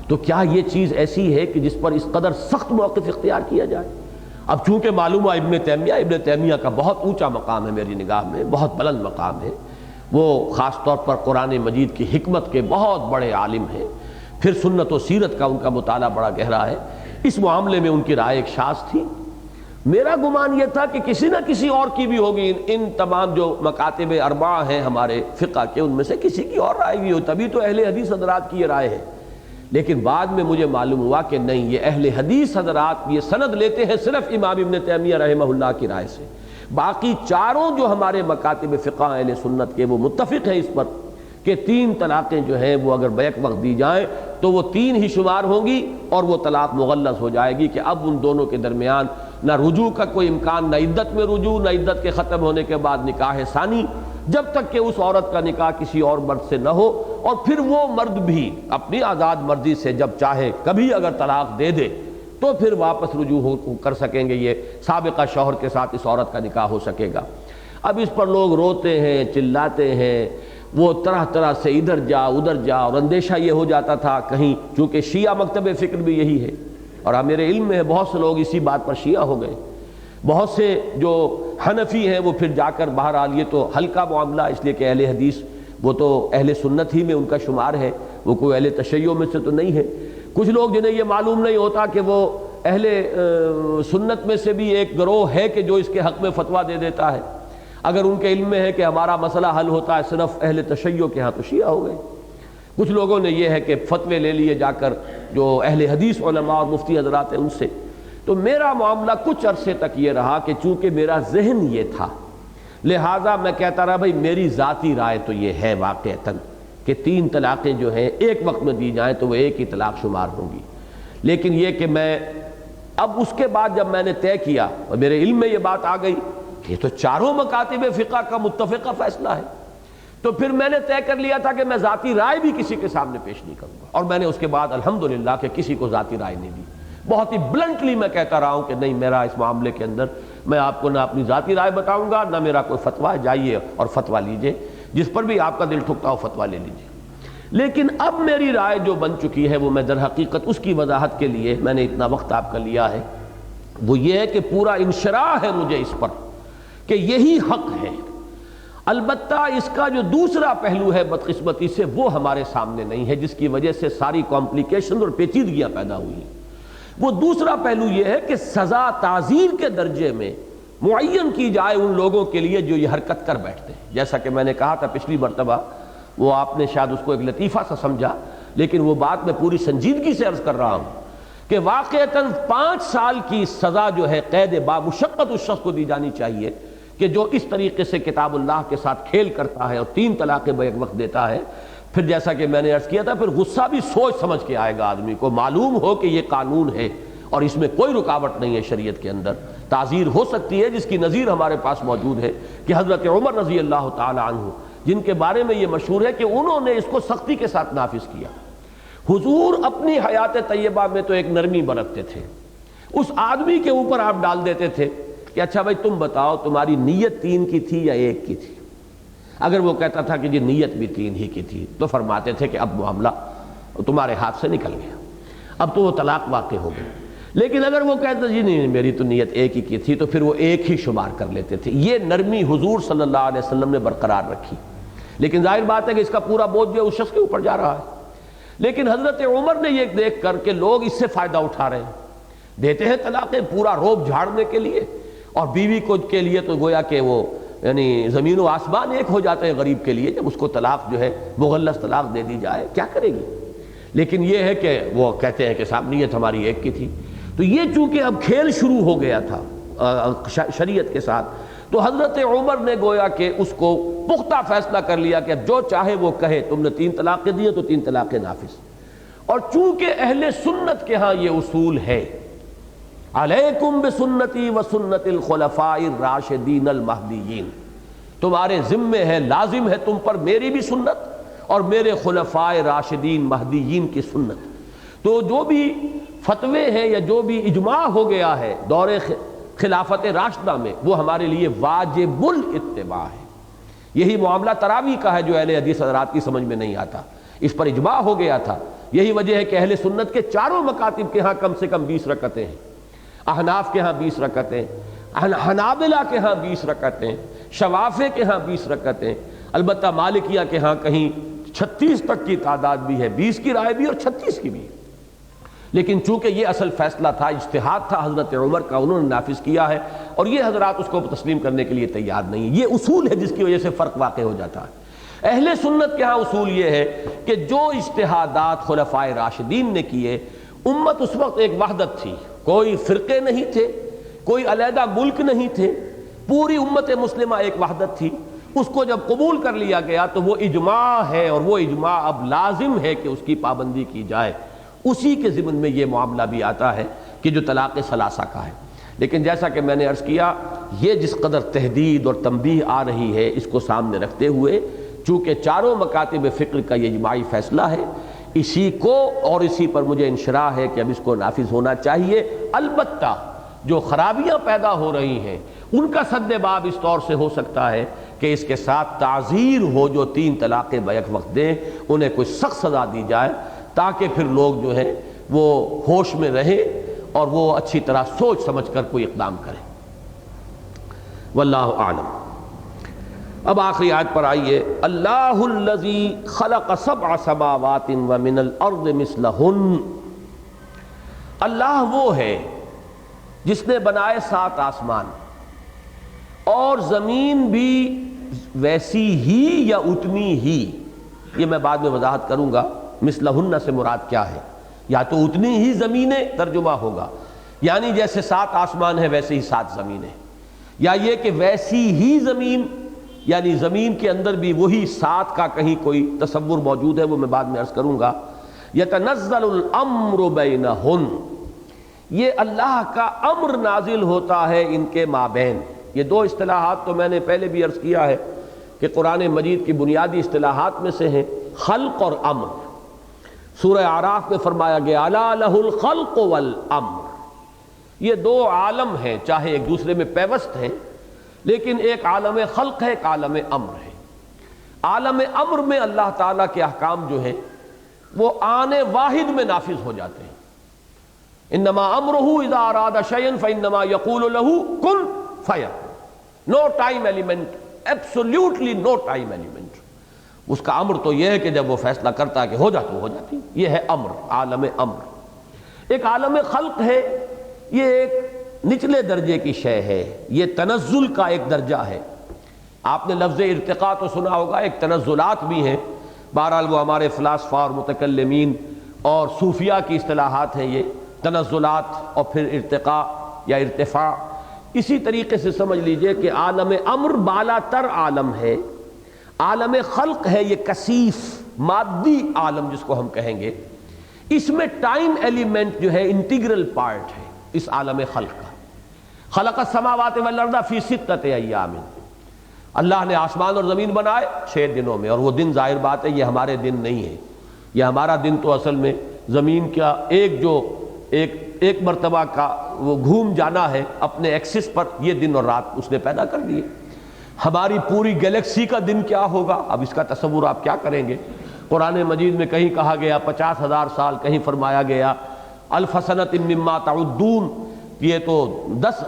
تو کیا یہ چیز ایسی ہے کہ جس پر اس قدر سخت موقف اختیار کیا جائے؟ اب چونکہ معلوم ہوا ابن تیمیہ کا بہت اونچا مقام ہے میری نگاہ میں، بہت بلند مقام ہے، وہ خاص طور پر قرآن مجید کی حکمت کے بہت بڑے عالم ہیں، پھر سنت و سیرت کا ان کا مطالعہ بڑا گہرا ہے، اس معاملے میں ان کی رائے ایک شاذ تھی۔ میرا گمان یہ تھا کہ کسی نہ کسی اور کی بھی ہوگی، ان تمام جو مکاتب اربعہ ہیں ہمارے فقہ کے، ان میں سے کسی کی اور رائے بھی ہو، تبھی تو اہل حدیث حضرات کی یہ رائے ہے۔ لیکن بعد میں مجھے معلوم ہوا کہ نہیں، یہ اہل حدیث حضرات یہ سند لیتے ہیں صرف امام ابن تیمیہ رحمہ اللہ کی رائے سے، باقی چاروں جو ہمارے مکاتب فقہ اہل سنت کے وہ متفق ہیں اس پر کہ 3 طلاقیں جو ہیں وہ اگر بیک وقت دی جائیں تو وہ 3 ہی شمار ہوں گی، اور وہ طلاق مغلظ ہو جائے گی کہ اب ان دونوں کے درمیان نہ رجوع کا کوئی امکان، نہ عدت میں رجوع، نہ عدت کے ختم ہونے کے بعد نکاح ثانی، جب تک کہ اس عورت کا نکاح کسی اور مرد سے نہ ہو، اور پھر وہ مرد بھی اپنی آزاد مرضی سے جب چاہے کبھی اگر طلاق دے دے تو پھر واپس رجوع کر سکیں گے، یہ سابقہ شوہر کے ساتھ اس عورت کا نکاح ہو سکے گا۔ اب اس پر لوگ روتے ہیں، چلاتے ہیں، وہ طرح طرح سے ادھر جا ادھر جا، اور اندیشہ یہ ہو جاتا تھا کہیں، چونکہ شیعہ مکتب فکر بھی یہی ہے، اور میرے علم میں بہت سے لوگ اسی بات پر شیعہ ہو گئے، بہت سے جو حنفی ہیں وہ پھر جا کر بہرحال یہ تو ہلکا معاملہ، اس لیے کہ اہل حدیث وہ تو اہل سنت ہی میں ان کا شمار ہے، وہ کوئی اہل تشیع میں سے تو نہیں ہے۔ کچھ لوگ جنہیں یہ معلوم نہیں ہوتا کہ وہ اہل سنت میں سے بھی ایک گروہ ہے کہ جو اس کے حق میں فتویٰ دے دیتا ہے، اگر ان کے علم میں ہے کہ ہمارا مسئلہ حل ہوتا ہے صرف اہل تشیع کے ہاں، تو شیعہ ہو گئے۔ کچھ لوگوں نے یہ ہے کہ فتوے لے لیے جا کر جو اہل حدیث علماء اور مفتی حضرات ہیں ان سے۔ تو میرا معاملہ کچھ عرصے تک یہ رہا کہ چونکہ میرا ذہن یہ تھا، لہٰذا میں کہتا رہا بھائی میری ذاتی رائے تو یہ ہے واقعتاً کہ 3 طلاقیں جو ہیں ایک وقت میں دی جائیں تو وہ ایک ہی طلاق شمار ہوں گی، لیکن یہ کہ میں اب اس کے بعد جب میں نے طے کیا اور میرے علم میں یہ بات آ گئی کہ یہ تو چاروں مکاتب فقہ کا متفقہ فیصلہ ہے، تو پھر میں نے طے کر لیا تھا کہ میں ذاتی رائے بھی کسی کے سامنے پیش نہیں کروں گا، اور میں نے اس کے بعد الحمدللہ کہ کسی کو ذاتی رائے نہیں دی، بہت ہی بلنٹلی میں کہتا رہا ہوں کہ نہیں، میرا اس معاملے کے اندر میں آپ کو نہ اپنی ذاتی رائے بتاؤں گا، نہ میرا کوئی فتویٰ، جائیے اور فتویٰ لیجئے، جس پر بھی آپ کا دل ٹھکتا ہو فتویٰ لے لیجئے۔ لیکن اب میری رائے جو بن چکی ہے وہ میں در حقیقت اس کی وضاحت کے لیے میں نے اتنا وقت آپ کا لیا ہے، وہ یہ ہے کہ پورا انشراح ہے مجھے اس پر کہ یہی حق ہے۔ البتہ اس کا جو دوسرا پہلو ہے بدقسمتی سے وہ ہمارے سامنے نہیں ہے، جس کی وجہ سے ساری کمپلیکیشن اور پیچیدگیاں پیدا ہوئی ہیں۔ وہ دوسرا پہلو یہ ہے کہ سزا تعزیر کے درجے میں معین کی جائے ان لوگوں کے لیے جو یہ حرکت کر بیٹھتے ہیں۔ جیسا کہ میں نے کہا تھا پچھلی مرتبہ، وہ آپ نے شاید اس کو ایک لطیفہ سا سمجھا، لیکن وہ بات میں پوری سنجیدگی سے عرض کر رہا ہوں کہ واقعتاً 5 سال کی سزا جو ہے قید بامشقت اس شخص کو دی جانی چاہیے کہ جو اس طریقے سے کتاب اللہ کے ساتھ کھیل کرتا ہے اور 3 طلاقیں بیک وقت دیتا ہے۔ پھر جیسا کہ میں نے عرض کیا تھا، پھر غصہ بھی سوچ سمجھ کے آئے گا آدمی کو، معلوم ہو کہ یہ قانون ہے اور اس میں کوئی رکاوٹ نہیں ہے، شریعت کے اندر تعزیر ہو سکتی ہے، جس کی نظیر ہمارے پاس موجود ہے کہ حضرت عمر رضی اللہ تعالی عنہ، جن کے بارے میں یہ مشہور ہے کہ انہوں نے اس کو سختی کے ساتھ نافذ کیا۔ حضور اپنی حیات طیبہ میں تو ایک نرمی برتتے تھے، اس آدمی کے اوپر آپ ڈال دیتے تھے کہ اچھا بھائی تم بتاؤ تمہاری نیت 3 کی تھی یا 1 کی تھی؟ اگر وہ کہتا تھا کہ جی نیت بھی 3 ہی کی تھی تو فرماتے تھے کہ اب معاملہ تمہارے ہاتھ سے نکل گیا، اب تو وہ طلاق واقع ہو گئی۔ لیکن اگر وہ کہتا جی نہیں میری تو نیت 1 ہی کی تھی تو پھر وہ 1 ہی شمار کر لیتے تھے۔ یہ نرمی حضور صلی اللہ علیہ وسلم نے برقرار رکھی، لیکن ظاہر بات ہے کہ اس کا پورا بوجھ جو ہے اس شخص کے اوپر جا رہا ہے۔ لیکن حضرت عمر نے یہ دیکھ کر کہ لوگ اس سے فائدہ اٹھا رہے ہیں، دیتے ہیں طلاقیں پورا روب جھاڑنے کے لیے، اور بیوی کو کے لیے تو گویا کہ وہ یعنی زمین و آسمان ایک ہو جاتے ہیں غریب کے لیے جب اس کو طلاق جو ہے مغلظ طلاق دے دی جائے، کیا کرے گی؟ لیکن یہ ہے کہ وہ کہتے ہیں کہ صاحب نیت ہماری 1 کی تھی۔ تو یہ چونکہ اب کھیل شروع ہو گیا تھا شریعت کے ساتھ، تو حضرت عمر نے گویا کہ اس کو پختہ فیصلہ کر لیا کہ اب جو چاہے وہ کہے، تم نے 3 طلاقیں دی تو 3 طلاقیں نافذ۔ اور چونکہ اہل سنت کے ہاں یہ اصول ہے، علیکم بسنتی وسنت الخلفاء الراشدین المہدیین، تمہارے ذمے ہے، لازم ہے تم پر میری بھی سنت اور میرے خلفاء راشدین مہدیین کی سنت۔ تو جو بھی فتوے ہیں یا جو بھی اجماع ہو گیا ہے دور خلافت راشدہ میں، وہ ہمارے لیے واجب الاتباع ہے۔ یہی معاملہ تراویح کا ہے جو اہل حدیث حضرات کی سمجھ میں نہیں آتا، اس پر اجماع ہو گیا تھا یہی وجہ ہے کہ اہل سنت کے چاروں مکاتب کے ہاں کم سے کم 20 رکعتیں ہیں، احناف کے ہاں 20 رکعتیں، حنابلہ کے ہاں 20 رکعتیں، شوافع کے ہاں 20 رکعتیں، البتہ مالکیہ کے ہاں کہیں 36 تک کی تعداد بھی ہے، 20 کی رائے بھی اور 36 کی بھی۔ لیکن چونکہ یہ اصل فیصلہ تھا، اجتہاد تھا حضرت عمر کا، انہوں نے نافذ کیا ہے، اور یہ حضرات اس کو تسلیم کرنے کے لیے تیار نہیں۔ یہ اصول ہے جس کی وجہ سے فرق واقع ہو جاتا ہے۔ اہل سنت کے ہاں اصول یہ ہے کہ جو اجتہادات خلفائے راشدین نے کیے، امت اس وقت ایک وحدت تھی، کوئی فرقے نہیں تھے، کوئی علیحدہ ملک نہیں تھے، پوری امت مسلمہ ایک وحدت تھی۔ اس کو جب قبول کر لیا گیا تو وہ اجماع ہے، اور وہ اجماع اب لازم ہے کہ اس کی پابندی کی جائے۔ اسی کے ضمن میں یہ معاملہ بھی آتا ہے کہ جو طلاق ثلاثہ کا ہے۔ لیکن جیسا کہ میں نے عرض کیا، یہ جس قدر تحدید اور تنبیہ آ رہی ہے، اس کو سامنے رکھتے ہوئے چونکہ چاروں مکاتب فقہ کا یہ اجماعی فیصلہ ہے، اسی کو اور اسی پر مجھے انشراح ہے کہ اب اس کو نافذ ہونا چاہیے۔ البتہ جو خرابیاں پیدا ہو رہی ہیں ان کا سد باب اس طور سے ہو سکتا ہے کہ اس کے ساتھ تعزیر ہو، جو 3 طلاقیں بیک وقت دیں انہیں کوئی سخت سزا دی جائے، تاکہ پھر لوگ جو ہیں وہ ہوش میں رہیں اور وہ اچھی طرح سوچ سمجھ کر کوئی اقدام کریں۔ واللہ اعلم۔ اب آخری آیت پر آئیے، اللہ الذی خلق 7 سماوات ومن الارض مثلہن، اللہ وہ ہے جس نے بنائے 7 آسمان اور زمین بھی ویسی ہی یا اتنی ہی، یہ میں بعد میں وضاحت کروں گا مثلہن سے مراد کیا ہے، یا تو اتنی ہی زمینیں ترجمہ ہوگا، یعنی جیسے 7 آسمان ہیں ویسے ہی 7 زمینیں، یا یہ کہ ویسی ہی زمین، یعنی زمین کے اندر بھی وہی 7 کا کہیں کوئی تصور موجود ہے، وہ میں بعد میں عرض کروں گا۔ یتنزل الامر بینہن، یہ اللہ کا امر نازل ہوتا ہے ان کے مابین۔ یہ 2 اصطلاحات تو میں نے پہلے بھی عرض کیا ہے کہ قرآن مجید کی بنیادی اصطلاحات میں سے ہیں خلق اور امر۔ سورہ اعراف میں فرمایا گیا الا لہ الخلق والامر، یہ 2 عالم ہیں، چاہے ایک دوسرے میں پیوست ہیں، لیکن ایک عالم خلق ہے، ایک عالم امر ہے۔ عالم امر میں اللہ تعالیٰ کے احکام جو ہیں وہ آن واحد میں نافذ ہو جاتے ہیں۔ انما امرہ اذا اراد شیئا فانما یقول لہ کن فیکون، نو ٹائم ایلیمنٹ، ایبسولوٹلی نو ٹائم ایلیمنٹ۔ اس کا امر تو یہ ہے کہ جب وہ فیصلہ کرتا ہے کہ ہو جاتا ہو جاتی، یہ ہے امر، عالم امر۔ ایک عالم خلق ہے، یہ ایک نچلے درجے کی شے ہے، یہ تنزل کا ایک درجہ ہے۔ آپ نے لفظ ارتقاء تو سنا ہوگا، ایک تنزلات بھی ہیں، بہرحال وہ ہمارے فلاسفہ اور متکلمین اور صوفیہ کی اصطلاحات ہیں، یہ تنزلات اور پھر ارتقاء یا ارتفاع۔ اسی طریقے سے سمجھ لیجئے کہ عالم امر بالا تر عالم ہے، عالم خلق ہے یہ کثیف مادی عالم جس کو ہم کہیں گے، اس میں ٹائم ایلیمنٹ جو ہے انٹیگرل پارٹ ہے اس عالم خلق کا۔ خلق السماوات والارض فی 6 ایام، اللہ نے آسمان اور زمین بنائے 6 دنوں میں، اور وہ دن ظاہر بات ہے یہ ہمارے دن نہیں ہے، یہ ہمارا دن تو اصل میں زمین کا ایک مرتبہ کا وہ گھوم جانا ہے اپنے ایکسس پر، یہ دن اور رات اس نے پیدا کر دیے۔ ہماری پوری گیلیکسی کا دن کیا ہوگا، اب اس کا تصور آپ کیا کریں گے؟ قرآن مجید میں کہیں کہا گیا 50,000 سال، کہیں فرمایا گیا الف سنۃ مما تعدون، یہ تو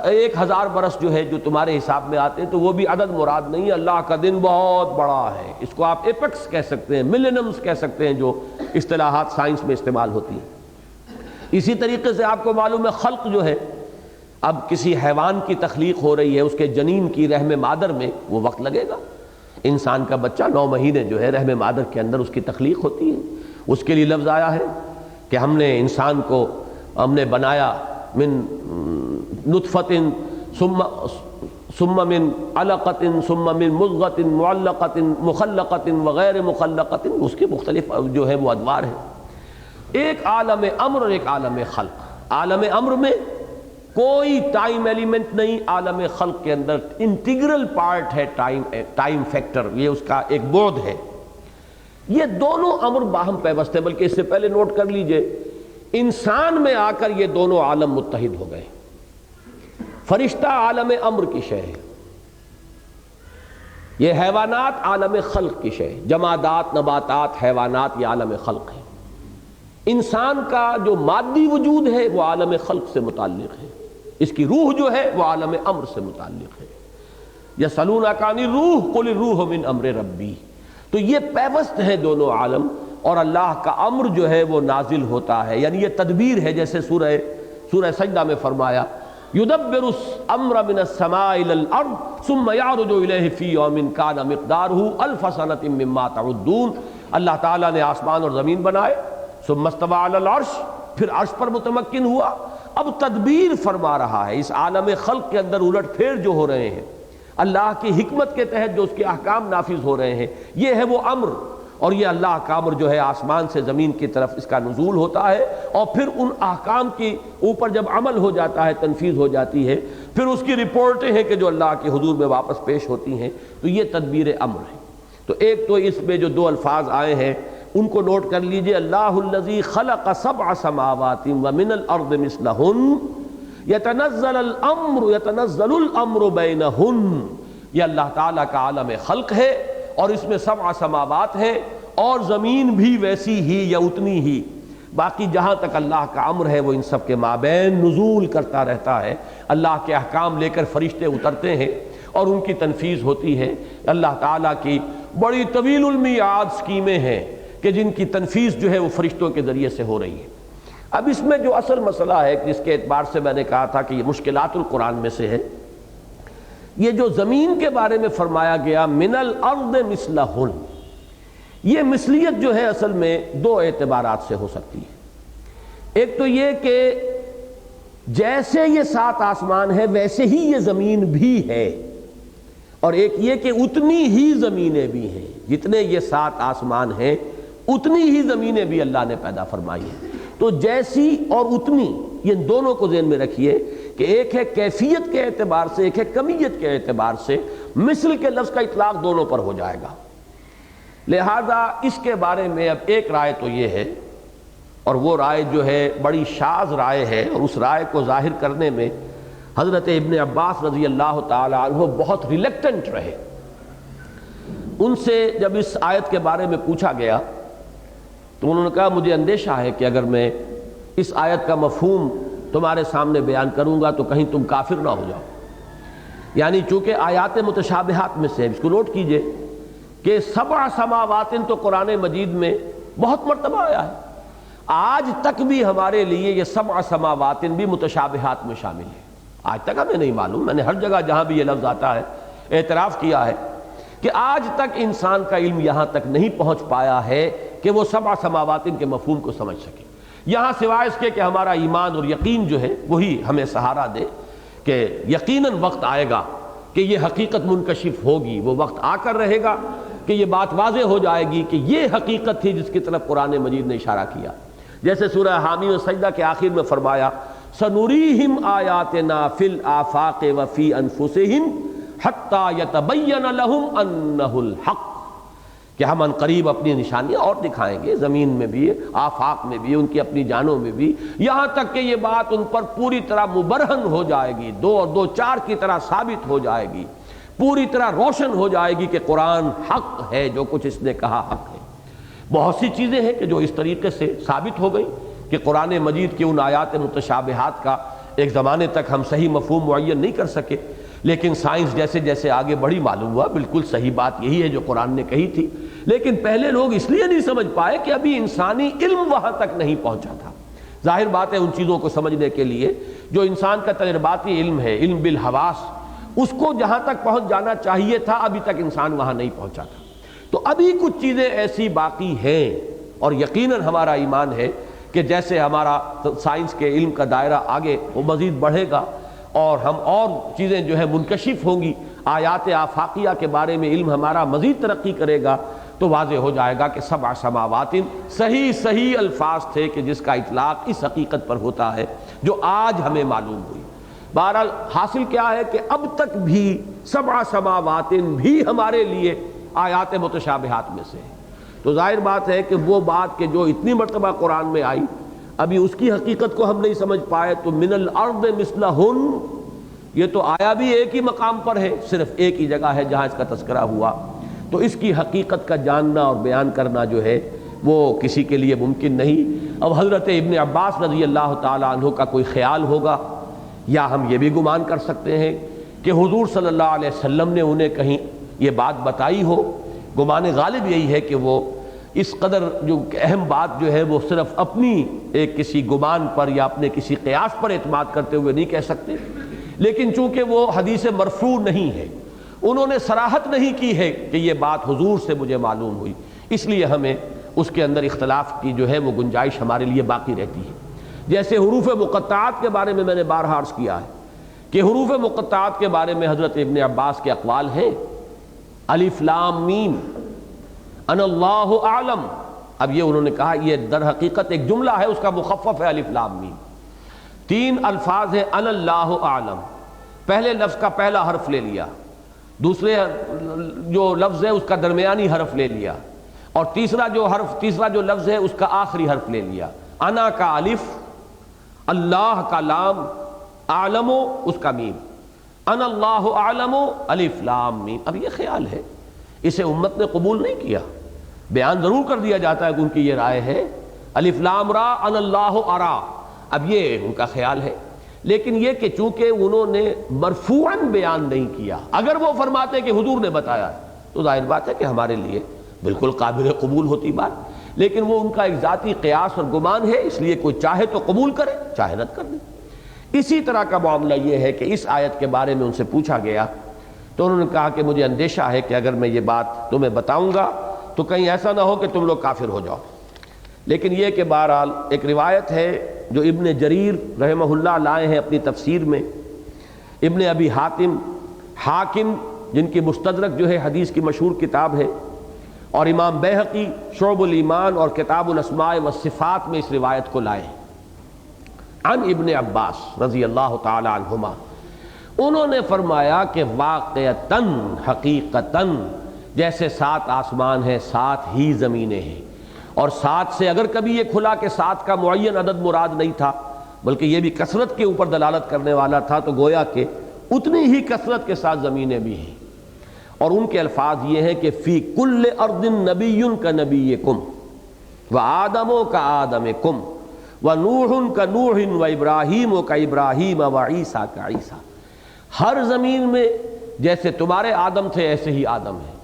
1,000 برس جو ہے جو تمہارے حساب میں آتے ہیں، تو وہ بھی عدد مراد نہیں ہے، اللہ کا دن بہت بڑا ہے، اس کو آپ ایپکس کہہ سکتے ہیں، ملینمز کہہ سکتے ہیں، جو اصطلاحات سائنس میں استعمال ہوتی ہیں۔ اسی طریقے سے آپ کو معلوم ہے خلق جو ہے، اب کسی حیوان کی تخلیق ہو رہی ہے، اس کے جنین کی رحم مادر میں وہ وقت لگے گا۔ انسان کا بچہ 9 مہینے جو ہے رحم مادر کے اندر اس کی تخلیق ہوتی ہے، اس کے لیے لفظ آیا ہے کہ ہم نے انسان کو بنایا من نطفۃ ثم من علقۃ ثم من مضغۃ معلقۃ مخلقۃ وغیر مخلقۃ، اس کے مختلف جو ہے وہ ادوار ہیں۔ ایک عالم امر اور ایک عالم خلق۔ عالم امر میں کوئی ٹائم ایلیمنٹ نہیں، عالم خلق کے اندر انٹیگرل پارٹ ہے ٹائم فیکٹر، یہ اس کا ایک بعد ہے۔ یہ دونوں امر باہم پیوست ہیں، بلکہ اس سے پہلے نوٹ کر لیجئے انسان میں آ کر یہ دونوں عالم متحد ہو گئے۔ فرشتہ عالم امر کی شے ہے، یہ حیوانات عالم خلق کی شے ہے، جمادات، نباتات، حیوانات یہ عالم خلق ہے۔ انسان کا جو مادی وجود ہے وہ عالم خلق سے متعلق ہے، اس کی روح جو ہے وہ عالم امر سے متعلق ہے۔ یسألونک عن الروح قل الروح من امر ربی، تو یہ پیوست ہے دونوں عالم، اور اللہ کا امر جو ہے وہ نازل ہوتا ہے، یعنی یہ تدبیر ہے، جیسے سورہ سجدہ میں فرمایا یدبر الامر من السماء الى الارض ثم يعرج الیہ فی یوم کان مقدارہ الف سنۃ مما تعدون۔ اللہ تعالیٰ نے آسمان اور زمین بنائے، ثم استوى علی العرش، پھر عرش پر متمکن ہوا، اب تدبیر فرما رہا ہے اس عالم خلق کے اندر الٹ پھیر جو ہو رہے ہیں، اللہ کی حکمت کے تحت جو اس کے احکام نافذ ہو رہے ہیں، یہ ہے وہ امر، اور یہ اللہ کا امر جو ہے آسمان سے زمین کی طرف اس کا نزول ہوتا ہے، اور پھر ان احکام کے اوپر جب عمل ہو جاتا ہے، تنفیذ ہو جاتی ہے، پھر اس کی رپورٹیں ہیں کہ جو اللہ کے حضور میں واپس پیش ہوتی ہیں، تو یہ تدبیر امر ہے۔ تو ایک تو اس میں جو دو الفاظ آئے ہیں ان کو نوٹ کر لیجئے، اللہ الذی خلق سبع سماوات ومن الارض مثلہن یتنزل الامر بینہن، یہ اللہ تعالیٰ کا عالم خلق ہے، اور اس میں سبع سماوات ہیں، اور زمین بھی ویسی ہی یا اتنی ہی، باقی جہاں تک اللہ کا امر ہے وہ ان سب کے مابین نزول کرتا رہتا ہے، اللہ کے احکام لے کر فرشتے اترتے ہیں اور ان کی تنفیذ ہوتی ہے۔ اللہ تعالیٰ کی بڑی طویل المیعاد اسکیمیں ہیں کہ جن کی تنفیذ جو ہے وہ فرشتوں کے ذریعے سے ہو رہی ہے۔ اب اس میں جو اصل مسئلہ ہے جس کے اعتبار سے میں نے کہا تھا کہ یہ مشکلات القرآن میں سے ہے، یہ جو زمین کے بارے میں فرمایا گیا من الارض مثلہن، یہ مثلیت جو ہے اصل میں دو اعتبارات سے ہو سکتی ہے۔ ایک تو یہ کہ جیسے یہ 7 آسمان ہے ویسے ہی یہ زمین بھی ہے، اور ایک یہ کہ اتنی ہی زمینیں بھی ہیں، جتنے یہ 7 آسمان ہیں اتنی ہی زمینیں بھی اللہ نے پیدا فرمائی ہیں۔ تو جیسی اور اتنی، یہ دونوں کو ذہن میں رکھیے کہ ایک ہے کیفیت کے اعتبار سے، ایک ہے کمیت کے اعتبار سے، مثل کے لفظ کا اطلاق دونوں پر ہو جائے گا۔ لہذا اس کے بارے میں اب ایک رائے تو یہ ہے، اور وہ رائے جو ہے بڑی شاذ رائے ہے، اور اس رائے کو ظاہر کرنے میں حضرت ابن عباس رضی اللہ تعالی عنہ بہت ریلیکٹنٹ رہے۔ ان سے جب اس آیت کے بارے میں پوچھا گیا تو انہوں نے کہا مجھے اندیشہ ہے کہ اگر میں اس آیت کا مفہوم تمہارے سامنے بیان کروں گا تو کہیں تم کافر نہ ہو جاؤ، یعنی چونکہ آیات متشابہات میں سے، اس کو نوٹ کیجئے کہ 7 سماوات تو قرآن مجید میں بہت مرتبہ آیا ہے، آج تک بھی ہمارے لیے یہ 7 سماوات بھی متشابہات میں شامل ہے۔ آج تک ہمیں نہیں معلوم، میں نے ہر جگہ جہاں بھی یہ لفظ آتا ہے اعتراف کیا ہے کہ آج تک انسان کا علم یہاں تک نہیں پہنچ پایا ہے کہ وہ 7 سماوات کے مفہوم کو سمجھ سکے، یہاں سوائے اس کے کہ ہمارا ایمان اور یقین جو ہے وہی ہمیں سہارا دے کہ یقیناً وقت آئے گا کہ یہ حقیقت منکشف ہوگی، وہ وقت آ کر رہے گا کہ یہ بات واضح ہو جائے گی کہ یہ حقیقت تھی جس کی طرف قرآن مجید نے اشارہ کیا۔ جیسے سورہ حامی و سجدہ کے آخر میں فرمایا سنوریہم آیاتنا فی الآفاق وفی انفسہم حتی یتبین لہم انہ الحق، کہ ہم ان قریب اپنی نشانیاں اور دکھائیں گے، زمین میں بھی، آفاق میں بھی، ان کی اپنی جانوں میں بھی، یہاں تک کہ یہ بات ان پر پوری طرح مبرہن ہو جائے گی، 2 اور 2 4 کی طرح ثابت ہو جائے گی، پوری طرح روشن ہو جائے گی کہ قرآن حق ہے، جو کچھ اس نے کہا حق ہے۔ بہت سی چیزیں ہیں کہ جو اس طریقے سے ثابت ہو گئی کہ قرآن مجید کی ان آیات متشابہات کا ایک زمانے تک ہم صحیح مفہوم معین نہیں کر سکے، لیکن سائنس جیسے جیسے آگے بڑھی معلوم ہوا بالکل صحیح بات یہی ہے جو قرآن نے کہی تھی، لیکن پہلے لوگ اس لیے نہیں سمجھ پائے کہ ابھی انسانی علم وہاں تک نہیں پہنچا تھا۔ ظاہر بات ہے ان چیزوں کو سمجھنے کے لیے جو انسان کا تجرباتی علم ہے، علم بالحواس، اس کو جہاں تک پہنچ جانا چاہیے تھا ابھی تک انسان وہاں نہیں پہنچا تھا۔ تو ابھی کچھ چیزیں ایسی باقی ہیں، اور یقیناً ہمارا ایمان ہے کہ جیسے ہمارا سائنس کے علم کا دائرہ آگے وہ مزید بڑھے گا اور ہم اور چیزیں جو ہے منکشف ہوں گی، آیات آفاقیہ کے بارے میں علم ہمارا مزید ترقی کرے گا، تو واضح ہو جائے گا کہ 7 سماوات صحیح الفاظ تھے کہ جس کا اطلاق اس حقیقت پر ہوتا ہے جو آج ہمیں معلوم ہوئی۔ بہرحال حاصل کیا ہے کہ اب تک بھی 7 سماوات بھی ہمارے لیے آیات متشابہات میں سے ہے۔ تو ظاہر بات ہے کہ وہ بات کہ جو اتنی مرتبہ قرآن میں آئی ابھی اس کی حقیقت کو ہم نہیں سمجھ پائے، تو من الارض مثلہن یہ تو آیا بھی ایک ہی مقام پر ہے، صرف ایک ہی جگہ ہے جہاں اس کا تذکرہ ہوا، تو اس کی حقیقت کا جاننا اور بیان کرنا جو ہے وہ کسی کے لیے ممکن نہیں۔ اب حضرت ابن عباس رضی اللہ تعالیٰ عنہ کا کوئی خیال ہوگا، یا ہم یہ بھی گمان کر سکتے ہیں کہ حضور صلی اللہ علیہ وسلم نے انہیں کہیں یہ بات بتائی ہو۔ گمان غالب یہی ہے کہ وہ اس قدر جو اہم بات جو ہے وہ صرف اپنی ایک کسی گمان پر یا اپنے کسی قیاس پر اعتماد کرتے ہوئے نہیں کہہ سکتے، لیکن چونکہ وہ حدیث مرفوع نہیں ہے، انہوں نے صراحت نہیں کی ہے کہ یہ بات حضور سے مجھے معلوم ہوئی، اس لیے ہمیں اس کے اندر اختلاف کی جو ہے وہ گنجائش ہمارے لیے باقی رہتی ہے۔ جیسے حروف مقطعات کے بارے میں نے بارہا عرض کیا ہے کہ حروف مقطعات کے بارے میں حضرت ابن عباس کے اقوال ہیں، الف لام میم ان اللہ اعلم۔ اب یہ انہوں نے کہا یہ در حقیقت ایک جملہ ہے، اس کا مخفف ہے الف لام میم۔ 3 الفاظ ہیں ان اللہ اعلم، پہلے لفظ کا پہلا حرف لے لیا، دوسرے جو لفظ ہے اس کا درمیانی حرف لے لیا، اور تیسرا جو لفظ ہے اس کا آخری حرف لے لیا۔ انا کا الف، اللہ کا لام، اعلم اس کا میم، ان اللہ اعلم الف لام میم۔ اب یہ خیال ہے، اسے امت نے قبول نہیں کیا، بیان ضرور کر دیا جاتا ہے کہ ان کی یہ رائے ہے الف لام را ان اللہ ارا، اب یہ ان کا خیال ہے، لیکن یہ کہ چونکہ انہوں نے مرفوعاً بیان نہیں کیا، اگر وہ فرماتے کہ حضور نے بتایا تو ظاہر بات ہے کہ ہمارے لیے بالکل قابل قبول ہوتی بات، لیکن وہ ان کا ایک ذاتی قیاس اور گمان ہے، اس لیے کوئی چاہے تو قبول کرے چاہے رد کر دے۔ اسی طرح کا معاملہ یہ ہے کہ اس آیت کے بارے میں ان سے پوچھا گیا تو انہوں نے کہا کہ مجھے اندیشہ ہے کہ اگر میں یہ بات تمہیں بتاؤں گا تو کہیں ایسا نہ ہو کہ تم لوگ کافر ہو جاؤ۔ لیکن یہ کہ بہرحال ایک روایت ہے جو ابن جریر رحمہ اللہ لائے ہیں اپنی تفسیر میں، ابن ابی حاتم جن کی مستدرک جو ہے حدیث کی مشہور کتاب ہے، اور امام بیہقی شعب الایمان اور کتاب الاسماء والصفات میں اس روایت کو لائے ہیں عن ابن عباس رضی اللہ تعالی عنہما۔ انہوں نے فرمایا کہ واقعتاً حقیقتاً جیسے 7 آسمان ہیں 7 ہی زمینیں ہیں، اور 7 سے اگر کبھی یہ کھلا کہ 7 کا معین عدد مراد نہیں تھا بلکہ یہ بھی کثرت کے اوپر دلالت کرنے والا تھا، تو گویا کہ اتنی ہی کثرت کے ساتھ زمینیں بھی ہیں، اور ان کے الفاظ یہ ہیں کہ فی کل ارض نبی کا نبیکم و آدم کا آدمکم و نوح کا نوح و ابراہیم کا ابراہیم و عیسیٰ کا عیسیٰ۔ ہر زمین میں جیسے تمہارے آدم تھے ایسے ہی آدم ہیں،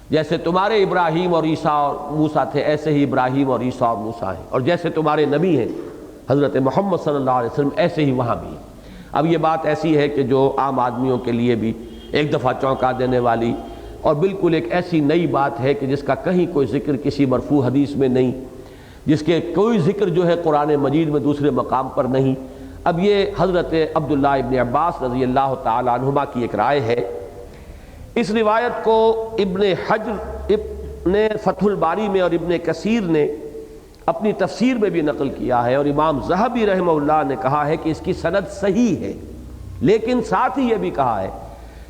جیسے تمہارے ابراہیم اور عیسیٰ اور موسیٰ تھے ایسے ہی ابراہیم اور عیسیٰ اور موسیٰ ہیں، اور جیسے تمہارے نبی ہیں حضرت محمد صلی اللہ علیہ وسلم ایسے ہی وہاں بھی ہیں۔ اب یہ بات ایسی ہے کہ جو عام آدمیوں کے لیے بھی ایک دفعہ چونکا دینے والی اور بالکل ایک ایسی نئی بات ہے کہ جس کا کہیں کوئی ذکر کسی مرفوع حدیث میں نہیں، جس کے کوئی ذکر جو ہے قرآن مجید میں دوسرے مقام پر نہیں۔ اب یہ حضرت عبداللہ ابن عباس رضی اللہ تعالی عنہما کی ایک رائے ہے۔ اس روایت کو ابن حجر نے فتح الباری میں اور ابن کثیر نے اپنی تفسیر میں بھی نقل کیا ہے، اور امام ذہبی رحمہ اللہ نے کہا ہے کہ اس کی سند صحیح ہے، لیکن ساتھ ہی یہ بھی کہا ہے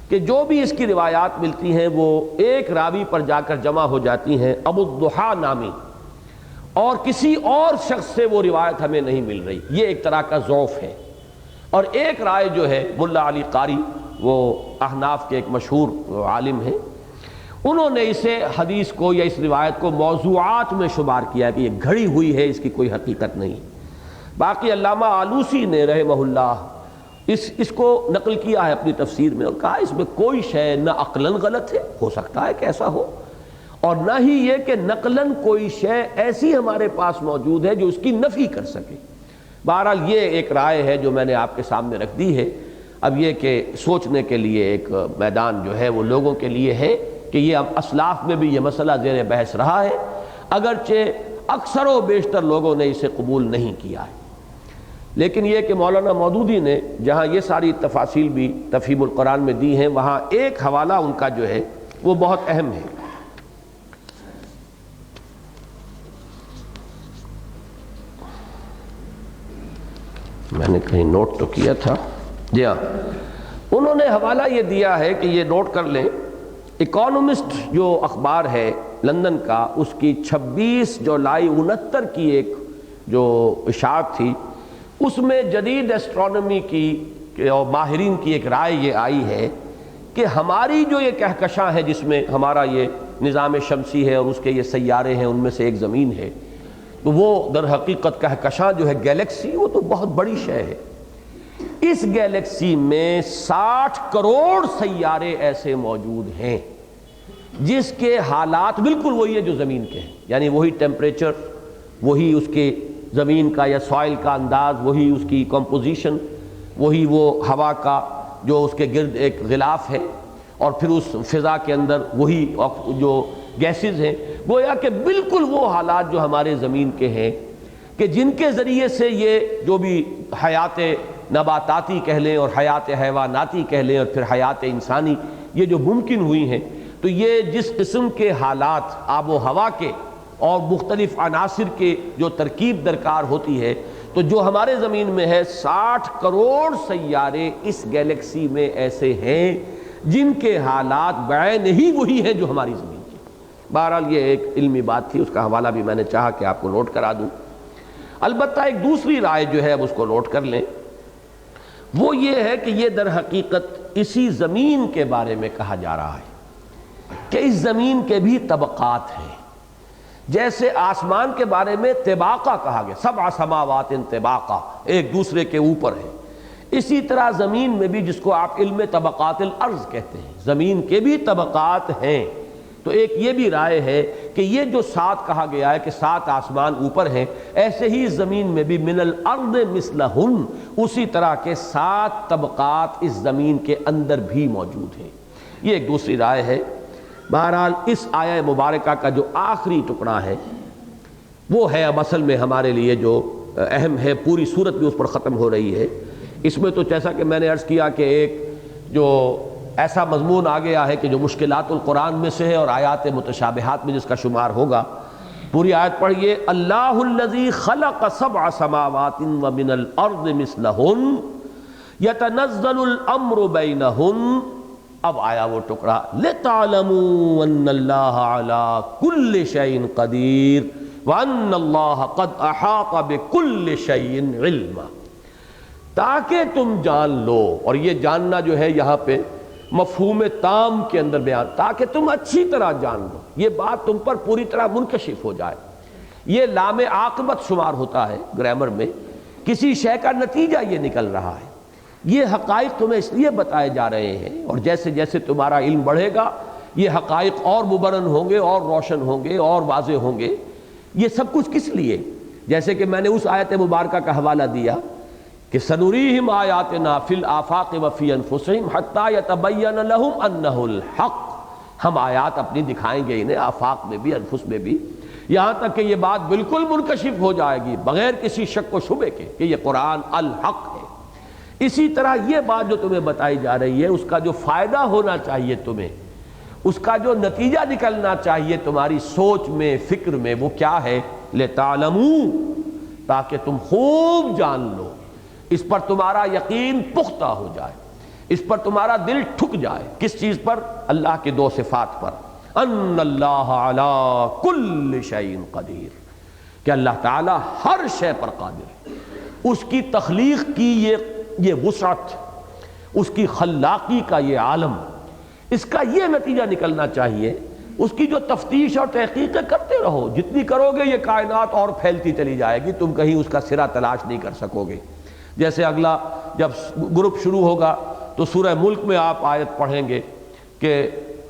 کہ جو بھی اس کی روایات ملتی ہیں وہ ایک راوی پر جا کر جمع ہو جاتی ہیں ابو الضحیٰ نامی، اور کسی اور شخص سے وہ روایت ہمیں نہیں مل رہی، یہ ایک طرح کا ضعف ہے۔ اور ایک رائے جو ہے ملا علی قاری، وہ احناف کے ایک مشہور عالم ہیں، انہوں نے اسے حدیث کو یا اس روایت کو موضوعات میں شمار کیا کہ یہ گھڑی ہوئی ہے، اس کی کوئی حقیقت نہیں۔ باقی علامہ آلوسی نے رحمہ اللہ اس کو نقل کیا ہے اپنی تفسیر میں، اور کہا اس میں کوئی شے نہ عقلاً غلط ہے، ہو سکتا ہے کہ ایسا ہو، اور نہ ہی یہ کہ نقلاً کوئی شے ایسی ہمارے پاس موجود ہے جو اس کی نفی کر سکے۔ بہرحال یہ ایک رائے ہے جو میں نے آپ کے سامنے رکھ دی ہے۔ اب یہ کہ سوچنے کے لیے ایک میدان جو ہے وہ لوگوں کے لیے ہے کہ یہ اب اسلاف میں بھی یہ مسئلہ زیر بحث رہا ہے، اگرچہ اکثر و بیشتر لوگوں نے اسے قبول نہیں کیا ہے، لیکن یہ کہ مولانا مودودی نے جہاں یہ ساری تفاصیل بھی تفہیم القرآن میں دی ہیں، وہاں ایک حوالہ ان کا جو ہے وہ بہت اہم ہے۔ میں نے کہیں نوٹ تو کیا تھا، جی ہاں، انہوں نے حوالہ یہ دیا ہے کہ یہ نوٹ کر لیں، اکانومسٹ جو اخبار ہے لندن کا، اس کی 26 جولائی 69 کی ایک جو اشاعت تھی، اس میں جدید ایسٹرونومی کی اور ماہرین کی ایک رائے یہ آئی ہے کہ ہماری جو یہ کہکشاں ہے جس میں ہمارا یہ نظام شمسی ہے اور اس کے یہ سیارے ہیں، ان میں سے ایک زمین ہے، تو وہ در حقیقت کہکشاں جو ہے گیلیکسی، وہ تو بہت بڑی شے ہے۔ اس گیلیکسی میں 60 کروڑ سیارے ایسے موجود ہیں جس کے حالات بالکل وہی ہے جو زمین کے ہیں، یعنی وہی ٹیمپریچر، وہی اس کے زمین کا یا سوائل کا انداز، وہی اس کی کمپوزیشن، وہی وہ ہوا کا جو اس کے گرد ایک غلاف ہے، اور پھر اس فضا کے اندر وہی جو گیسز ہیں، گویا کہ بالکل وہ حالات جو ہمارے زمین کے ہیں، کہ جن کے ذریعے سے یہ جو بھی حیات نباتاتی کہہ لیں اور حیات حیواناتی کہہ لیں اور پھر حیات انسانی یہ جو ممکن ہوئی ہیں، تو یہ جس قسم کے حالات آب و ہوا کے اور مختلف عناصر کے جو ترکیب درکار ہوتی ہے، تو جو ہمارے زمین میں ہے 60 کروڑ سیارے اس گیلیکسی میں ایسے ہیں جن کے حالات بعین ہی وہی ہیں جو ہماری زمین کی۔ بہرحال یہ ایک علمی بات تھی، اس کا حوالہ بھی میں نے چاہا کہ آپ کو نوٹ کرا دوں۔ البتہ ایک دوسری رائے جو ہے اب اس کو نوٹ کر لیں، وہ یہ ہے کہ یہ در حقیقت اسی زمین کے بارے میں کہا جا رہا ہے کہ اس زمین کے بھی طبقات ہیں، جیسے آسمان کے بارے میں طباقہ کہا گیا، 7 سماوات طباقہ، ایک دوسرے کے اوپر ہے، اسی طرح زمین میں بھی، جس کو آپ علم طبقات الارض کہتے ہیں، زمین کے بھی طبقات ہیں۔ تو ایک یہ بھی رائے ہے کہ یہ جو 7 کہا گیا ہے کہ 7 آسمان اوپر ہیں، ایسے ہی زمین میں بھی من الارض مثلہن، اسی طرح کے 7 طبقات اس زمین کے اندر بھی موجود ہیں۔ یہ ایک دوسری رائے ہے۔ بہرحال اس آیہ مبارکہ کا جو آخری ٹکڑا ہے وہ ہے اب اصل میں ہمارے لیے جو اہم ہے، پوری صورت بھی اس پر ختم ہو رہی ہے۔ اس میں تو جیسا کہ میں نے عرض کیا کہ ایک جو ایسا مضمون آ گیا ہے کہ جو مشکلات القرآن میں سے ہے اور آیات متشابہات میں جس کا شمار ہوگا۔ پوری آیت پڑھیے، اللہ الذی خلق 7 سماوات ومن الارض مثلہن یتنزل الامر بینہن۔ اب آیا وہ ٹکڑا، لِتَعْلَمُوا أَنَّ اللَّهَ عَلَىٰ كُلِّ شَيْءٍ قَدِيرٌ وَأَنَّ اللَّهَ قَدْ أَحَاطَ بِكُلِّ شَيْءٍ عِلْمًا، تاکہ تم جان لو، اور یہ جاننا جو ہے یہاں پہ مفہوم تام کے اندر بیان، تاکہ تم اچھی طرح جان لو، یہ بات تم پر پوری طرح منکشف ہو جائے۔ یہ لام عاقبت شمار ہوتا ہے گرامر میں، کسی شے کا نتیجہ یہ نکل رہا ہے۔ یہ حقائق تمہیں اس لیے بتائے جا رہے ہیں، اور جیسے جیسے تمہارا علم بڑھے گا یہ حقائق اور مبرہن ہوں گے اور روشن ہوں گے اور واضح ہوں گے۔ یہ سب کچھ کس لیے؟ جیسے کہ میں نے اس آیت مبارکہ کا حوالہ دیا کہ سنریہم آیاتنا فی الآفاق وفی انفسہم حتی یتبین لہم انہ الحق، ہم آیات اپنی دکھائیں گے انہیں آفاق میں بھی انفس میں بھی، یہاں تک کہ یہ بات بالکل منکشف ہو جائے گی بغیر کسی شک و شبے کے کہ یہ قرآن الحق ہے۔ اسی طرح یہ بات جو تمہیں بتائی جا رہی ہے اس کا جو فائدہ ہونا چاہیے تمہیں، اس کا جو نتیجہ نکلنا چاہیے تمہاری سوچ میں فکر میں، وہ کیا ہے؟ لِتَعْلَمُوا، تاکہ تم خوب جان لو، اس پر تمہارا یقین پختہ ہو جائے، اس پر تمہارا دل ٹھک جائے۔ کس چیز پر؟ اللہ کی 2 صفات پر، ان اللہ علی کل شیء قدیر، کہ اللہ تعالی ہر شے پر قادر ہے۔ اس کی تخلیق کی یہ وسعت، اس کی خلاقی کا یہ عالم، اس کا یہ نتیجہ نکلنا چاہیے۔ اس کی جو تفتیش اور تحقیقیں کرتے رہو، جتنی کرو گے یہ کائنات اور پھیلتی چلی جائے گی، تم کہیں اس کا سرا تلاش نہیں کر سکو گے۔ جیسے اگلا جب گروپ شروع ہوگا تو سورہ ملک میں آپ آیت پڑھیں گے کہ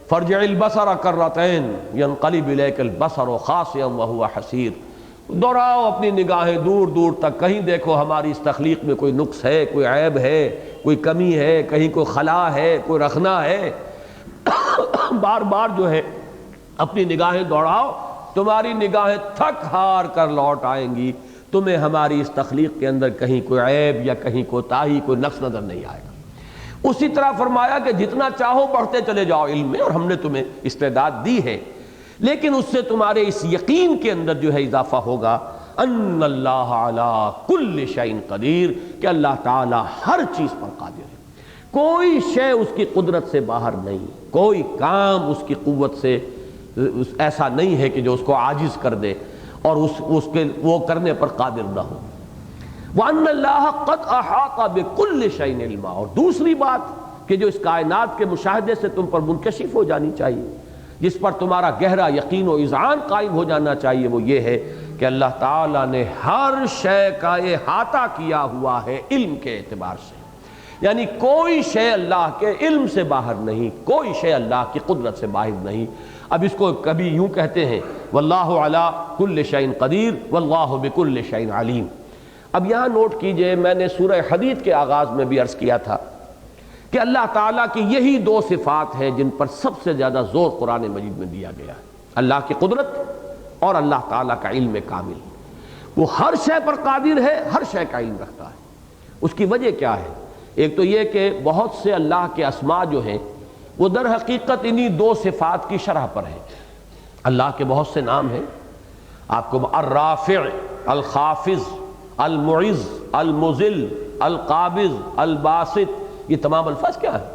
فرجع البصر کرتین ینقلب الیک البصر خاسئا وہو حسیر، دوڑاؤ اپنی نگاہیں دور دور تک، کہیں دیکھو ہماری اس تخلیق میں کوئی نقص ہے، کوئی عیب ہے، کوئی کمی ہے، کہیں کوئی خلا ہے، کوئی رخنا ہے۔ بار بار جو ہے اپنی نگاہیں دوڑاؤ، تمہاری نگاہیں تھک ہار کر لوٹ آئیں گی، تمہیں ہماری اس تخلیق کے اندر کہیں کوئی عیب یا کہیں کوتاہی، کوئی نقص نظر نہیں آئے گا۔ اسی طرح فرمایا کہ جتنا چاہو بڑھتے چلے جاؤ علم میں، اور ہم نے تمہیں استعداد دی ہے، لیکن اس سے تمہارے اس یقین کے اندر جو ہے اضافہ ہوگا ان اللہ علی کل شیء قدیر، کہ اللہ تعالی ہر چیز پر قادر ہے۔ کوئی شے اس کی قدرت سے باہر نہیں، کوئی کام اس کی قوت سے ایسا نہیں ہے کہ جو اس کو عاجز کر دے اور اس کے وہ کرنے پر قادر نہ ہو۔ وَأَنَّ اللَّهَ قَدْ أَحَاطَ بِكُلِّ شَيْءٍ عِلْمًا، اور دوسری بات کہ جو اس کائنات کے مشاہدے سے تم پر منکشف ہو جانی چاہیے، جس پر تمہارا گہرا یقین و اذعان قائم ہو جانا چاہیے وہ یہ ہے کہ اللہ تعالیٰ نے ہر شے کا احاطہ کیا ہوا ہے علم کے اعتبار سے، یعنی کوئی شے اللہ کے علم سے باہر نہیں، کوئی شے اللہ کی قدرت سے باہر نہیں۔ اب اس کو کبھی یوں کہتے ہیں واللہ علی کل شیء قدیر واللہ بکل شیء علیم۔ اب یہاں نوٹ کیجئے، میں نے سورہ حدید کے آغاز میں بھی عرض کیا تھا کہ اللہ تعالیٰ کی یہی دو صفات ہیں جن پر سب سے زیادہ زور قرآن مجید میں دیا گیا ہے، اللہ کی قدرت اور اللہ تعالیٰ کا علم کامل۔ وہ ہر شے پر قادر ہے، ہر شے کا علم رکھتا ہے۔ اس کی وجہ کیا ہے؟ ایک تو یہ کہ بہت سے اللہ کے اسماء جو ہیں وہ در حقیقت انہی دو صفات کی شرح پر ہیں۔ اللہ کے بہت سے نام ہیں، آپ کو الرافع، الخافض، المعز، المذل، القابض، الباسط، یہ تمام الفاظ کیا ہیں؟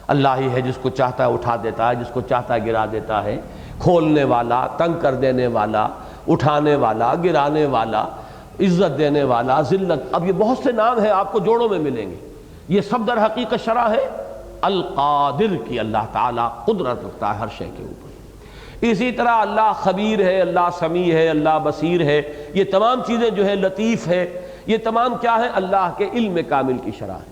اللہ ہی ہے جس کو چاہتا ہے اٹھا دیتا ہے، جس کو چاہتا ہے گرا دیتا ہے، کھولنے والا، تنگ کر دینے والا، اٹھانے والا، گرانے والا، عزت دینے والا، ذلت۔ اب یہ بہت سے نام ہیں، آپ کو جوڑوں میں ملیں گے، یہ سب در حقیقت شرح ہے القادر کی۔ اللہ تعالیٰ قدرت رکھتا ہے ہر شے کے اوپر۔ اسی طرح اللہ خبیر ہے، اللہ سمیع ہے، اللہ بصیر ہے، یہ تمام چیزیں جو ہے لطیف ہے، یہ تمام کیا ہے؟ اللہ کے علم کامل کی شرح ہے۔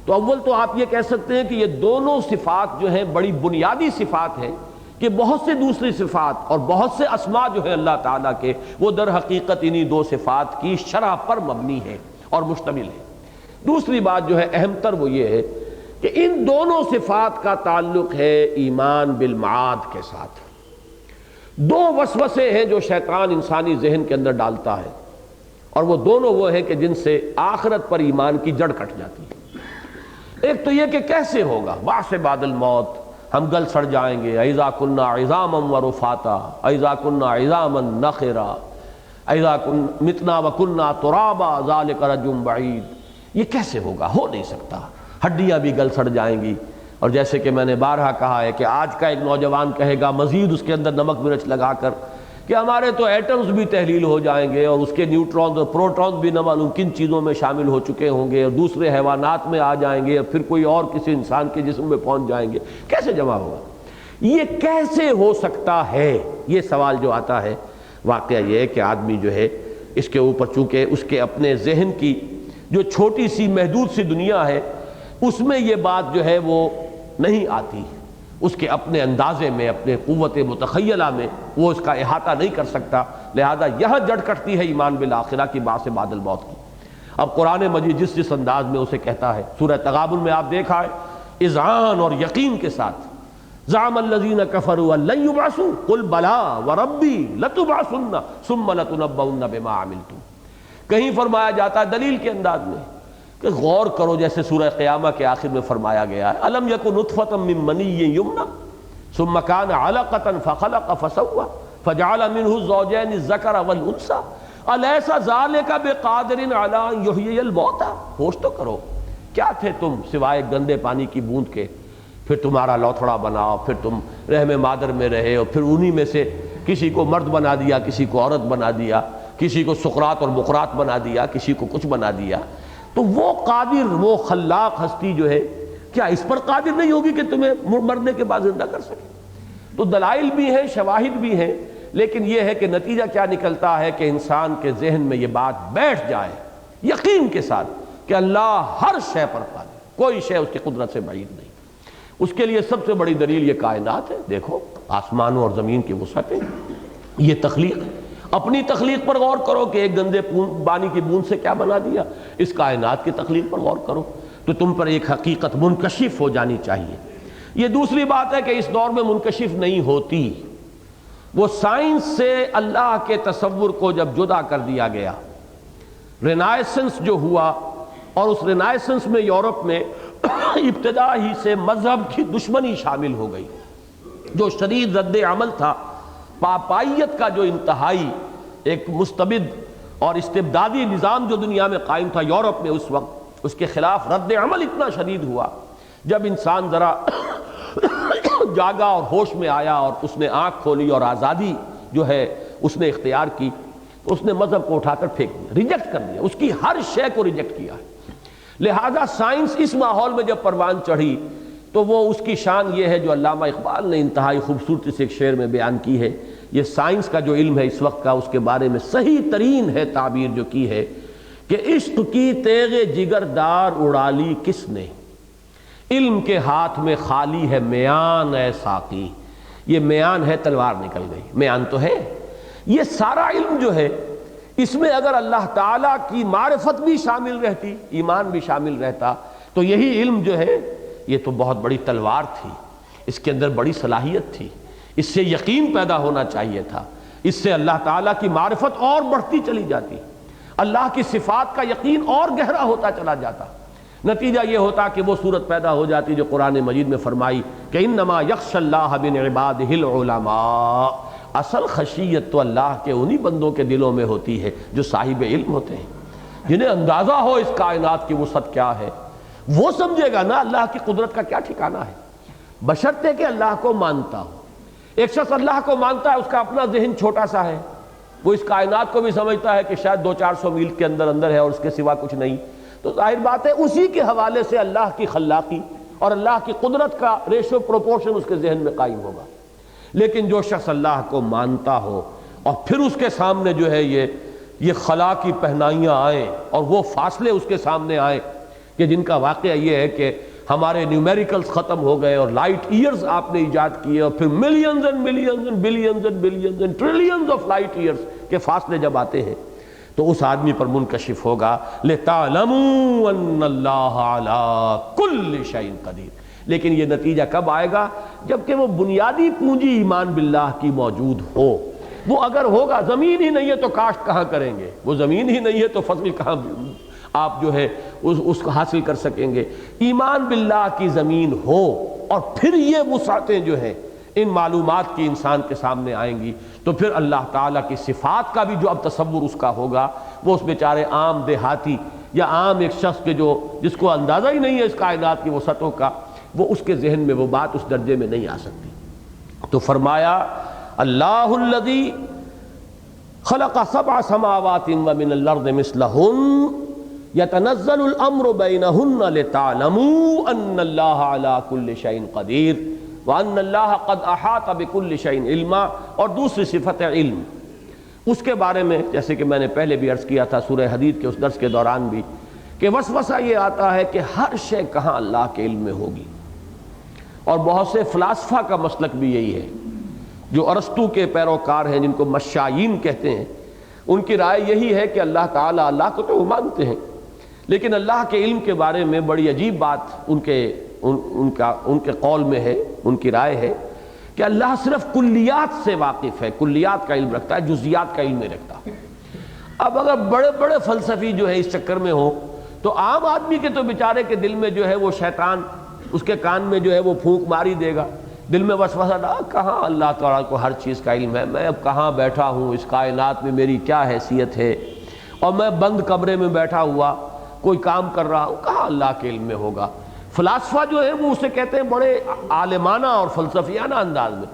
تو اول تو آپ یہ کہہ سکتے ہیں کہ یہ دونوں صفات جو ہیں بڑی بنیادی صفات ہیں کہ بہت سے دوسری صفات اور بہت سے اسماء جو ہیں اللہ تعالیٰ کے وہ در حقیقت انہی دو صفات کی شرح پر مبنی ہے اور مشتمل ہے۔ دوسری بات جو ہے اہم تر وہ یہ ہے کہ ان دونوں صفات کا تعلق ہے ایمان بالمعاد کے ساتھ۔ دو وسوسے ہیں جو شیطان انسانی ذہن کے اندر ڈالتا ہے، اور وہ دونوں وہ ہیں کہ جن سے آخرت پر ایمان کی جڑ کٹ جاتی ہے۔ ایک تو یہ کہ کیسے ہوگا بعث بعد الموت، ہم گل سڑ جائیں گے، اذا کنا عظاما ورفاتا، اذا کنا عظاما نخرا، اذا متنا وکنا ترابا ذلک رجع بعید۔ یہ کیسے ہوگا؟ ہو نہیں سکتا، ہڈیاں بھی گل سڑ جائیں گی۔ اور جیسے کہ میں نے بارہا کہا ہے کہ آج کا ایک نوجوان کہے گا مزید اس کے اندر نمک مرچ لگا کر کہ ہمارے تو ایٹمز بھی تحلیل ہو جائیں گے اور اس کے نیوٹرونز اور پروٹونز بھی نہ معلوم کن چیزوں میں شامل ہو چکے ہوں گے اور دوسرے حیوانات میں آ جائیں گے اور پھر کوئی اور کسی انسان کے جسم میں پہنچ جائیں گے۔ کیسے جمع ہوگا؟ یہ کیسے ہو سکتا ہے؟ یہ سوال جو آتا ہے، واقعہ یہ ہے کہ آدمی جو ہے اس کے اوپر چونکہ اس کے اپنے ذہن کی جو چھوٹی سی محدود سی دنیا ہے اس میں یہ بات جو ہے وہ نہیں آتی، اس کے اپنے اندازے میں، اپنے قوت متخیلہ میں وہ اس کا احاطہ نہیں کر سکتا، لہذا یہاں جڑ کٹتی ہے ایمان بالآخرہ کی بعث بعد الموت کی۔ اب قرآن مجید جس انداز میں اسے کہتا ہے، سورہ تغابن میں آپ دیکھا ہے اذعان اور یقین کے ساتھ، زعم الذین کفروا ان لن یبعثوا قل بلی وربی لتبعثن ثم لتنبؤن بما عملتم۔ کہیں فرمایا جاتا ہے دلیل کے انداز میں کہ غور کرو، جیسے سورہ قیامہ کے آخر میں فرمایا گیا ہے الم یکن نطفۃ من منی یمنی ثم کان علقۃ فخلق فسوى فجعل منه الزوجین الذکر والانثى الیس ذلک بقادر علی ان یحیی الموتى۔ ہوش تو کرو، کیا تھے تم سوائے گندے پانی کی بوند کے؟ پھر تمہارا لوتھڑا بناؤ، پھر تم رحم مادر میں رہے اور پھر انہی میں سے کسی کو مرد بنا دیا، کسی کو عورت بنا دیا، کسی کو سقراط اور بقراط بنا دیا، کسی کو کچھ بنا دیا۔ تو وہ قادر، وہ خلاق ہستی جو ہے، کیا اس پر قادر نہیں ہوگی کہ تمہیں مرنے کے بعد زندہ کر سکے؟ تو دلائل بھی ہیں، شواہد بھی ہیں، لیکن یہ ہے کہ نتیجہ کیا نکلتا ہے کہ انسان کے ذہن میں یہ بات بیٹھ جائے یقین کے ساتھ کہ اللہ ہر شے پر قادر، کوئی شے اس کی قدرت سے بعید نہیں۔ اس کے لیے سب سے بڑی دلیل یہ کائنات ہے۔ دیکھو آسمانوں اور زمین کی وسعتیں، یہ تخلیق، اپنی تخلیق پر غور کرو کہ ایک گندے پانی کی بوند سے کیا بنا دیا، اس کائنات کی تخلیق پر غور کرو تو تم پر ایک حقیقت منکشف ہو جانی چاہیے۔ یہ دوسری بات ہے کہ اس دور میں منکشف نہیں ہوتی، وہ سائنس سے اللہ کے تصور کو جب جدا کر دیا گیا، رینائسنس جو ہوا، اور اس رینائسنس میں یورپ میں ابتدا ہی سے مذہب کی دشمنی شامل ہو گئی، جو شدید رد عمل تھا، پاپائیت کا جو انتہائی ایک مستبد اور استبدادی نظام جو دنیا میں قائم تھا یورپ میں اس وقت، اس کے خلاف رد عمل اتنا شدید ہوا۔ جب انسان ذرا جاگا اور ہوش میں آیا اور اس نے آنکھ کھولی اور آزادی جو ہے اس نے اختیار کی، تو اس نے مذہب کو اٹھا کر پھینک دیا، ریجیکٹ کر دیا، اس کی ہر شے کو ریجیکٹ کیا ہے۔ لہذا سائنس اس ماحول میں جب پروان چڑھی تو وہ اس کی شان یہ ہے جو علامہ اقبال نے انتہائی خوبصورتی سے ایک شعر میں بیان کی ہے. یہ سائنس کا جو علم ہے اس وقت کا، اس کے بارے میں صحیح ترین ہے تعبیر جو کی ہے کہ عشق کی تیغ جگر دار اڑا لی کس نے، علم کے ہاتھ میں خالی ہے میان اے ساقی. یہ میان ہے، تلوار نکل گئی، میان تو ہے. یہ سارا علم جو ہے اس میں اگر اللہ تعالیٰ کی معرفت بھی شامل رہتی، ایمان بھی شامل رہتا، تو یہی علم جو ہے یہ تو بہت بڑی تلوار تھی، اس کے اندر بڑی صلاحیت تھی، اس سے یقین پیدا ہونا چاہیے تھا، اس سے اللہ تعالیٰ کی معرفت اور بڑھتی چلی جاتی، اللہ کی صفات کا یقین اور گہرا ہوتا چلا جاتا. نتیجہ یہ ہوتا کہ وہ صورت پیدا ہو جاتی جو قرآن مجید میں فرمائی کہ انما یخشی اللہ من عبادہ العلماء. اصل خشیت تو اللہ کے انہی بندوں کے دلوں میں ہوتی ہے جو صاحب علم ہوتے ہیں، جنہیں اندازہ ہو اس کائنات کی وسعت کیا ہے. وہ سمجھے گا نا اللہ کی قدرت کا کیا ٹھکانہ ہے، بشرطے کہ اللہ کو مانتا ہو. ایک شخص اللہ کو مانتا ہے، اس کا اپنا ذہن چھوٹا سا ہے، وہ اس کائنات کو بھی سمجھتا ہے کہ شاید 200-400 میل کے اندر ہے اور اس کے سوا کچھ نہیں. تو ظاہر بات ہے اسی کے حوالے سے اللہ کی خلاقی اور اللہ کی قدرت کا ریشو پروپورشن اس کے ذہن میں قائم ہوگا. لیکن جو شخص اللہ کو مانتا ہو اور پھر اس کے سامنے جو ہے یہ خلا کی پہنائیاں آئیں اور وہ فاصلے اس کے سامنے آئیں کہ جن کا واقعہ یہ ہے کہ ہمارے نیومیریکلز ختم ہو گئے اور لائٹ ایئرز آپ نے ایجاد کیے، اور پھر millions and millions and billions and billions and trillions of light years کے فاصلے جب آتے ہیں تو اس آدمی پر منکشف ہوگا لِتَعْلَمُوا أَنَّ اللَّهَ عَلَىٰ كُلِّ شَيْءٍ قَدِيرٌ. لیکن یہ نتیجہ کب آئے گا؟ جبکہ وہ بنیادی پونجی ایمان باللہ کی موجود ہو. وہ اگر ہوگا، زمین ہی نہیں ہے تو کاشت کہاں کریں گے، وہ زمین ہی نہیں ہے تو فصل کہاں آپ جو ہے اس کو حاصل کر سکیں گے. ایمان باللہ کی زمین ہو اور پھر یہ وسعتیں جو ہیں ان معلومات کی انسان کے سامنے آئیں گی، تو پھر اللہ تعالیٰ کی صفات کا بھی جو اب تصور اس کا ہوگا، وہ اس بیچارے عام دیہاتی یا عام ایک شخص کے جس کو اندازہ ہی نہیں ہے اس کائنات کی وسعتوں کا، وہ اس کے ذہن میں وہ بات اس درجے میں نہیں آ سکتی. تو فرمایا اللہ الذی خلق 7 سماوات ومن الارض مثلہن یتنزل الامر بینہن لتعلموا ان اللہ علی کل شیء قدیر وان اللہ قد احاط بکل شیء علما. اور دوسری صفت ہے علم. اس کے بارے میں جیسے کہ میں نے پہلے بھی عرض کیا تھا سورہ حدید کے اس درس کے دوران بھی کہ وسوسہ یہ آتا ہے کہ ہر شے کہاں اللہ کے علم میں ہوگی. اور بہت سے فلاسفہ کا مسلک بھی یہی ہے، جو ارسطو کے پیروکار ہیں جن کو مشائین کہتے ہیں، ان کی رائے یہی ہے کہ اللہ تعالیٰ، اللہ کو تو وہ مانتے ہیں لیکن اللہ کے علم کے بارے میں بڑی عجیب بات ان کے قول میں ہے، ان کی رائے ہے کہ اللہ صرف کلیات سے واقف ہے، کلیات کا علم رکھتا ہے، جزیات کا علم نہیں رکھتا. اب اگر بڑے بڑے فلسفی جو ہے اس چکر میں ہوں تو عام آدمی کے تو بیچارے کے دل میں جو ہے وہ شیطان اس کے کان میں جو ہے وہ پھونک ماری دے گا، دل میں وسوسہ ڈالا کہاں اللہ تعالیٰ کو ہر چیز کا علم ہے، میں اب کہاں بیٹھا ہوں اس کائنات میں، میری کیا حیثیت ہے، اور میں بند کمرے میں بیٹھا ہوا کوئی کام کر رہا ہوں، کہاں اللہ کے علم میں ہوگا. فلاسفہ جو ہے وہ اسے کہتے ہیں بڑے عالمانہ اور فلسفیانہ انداز میں،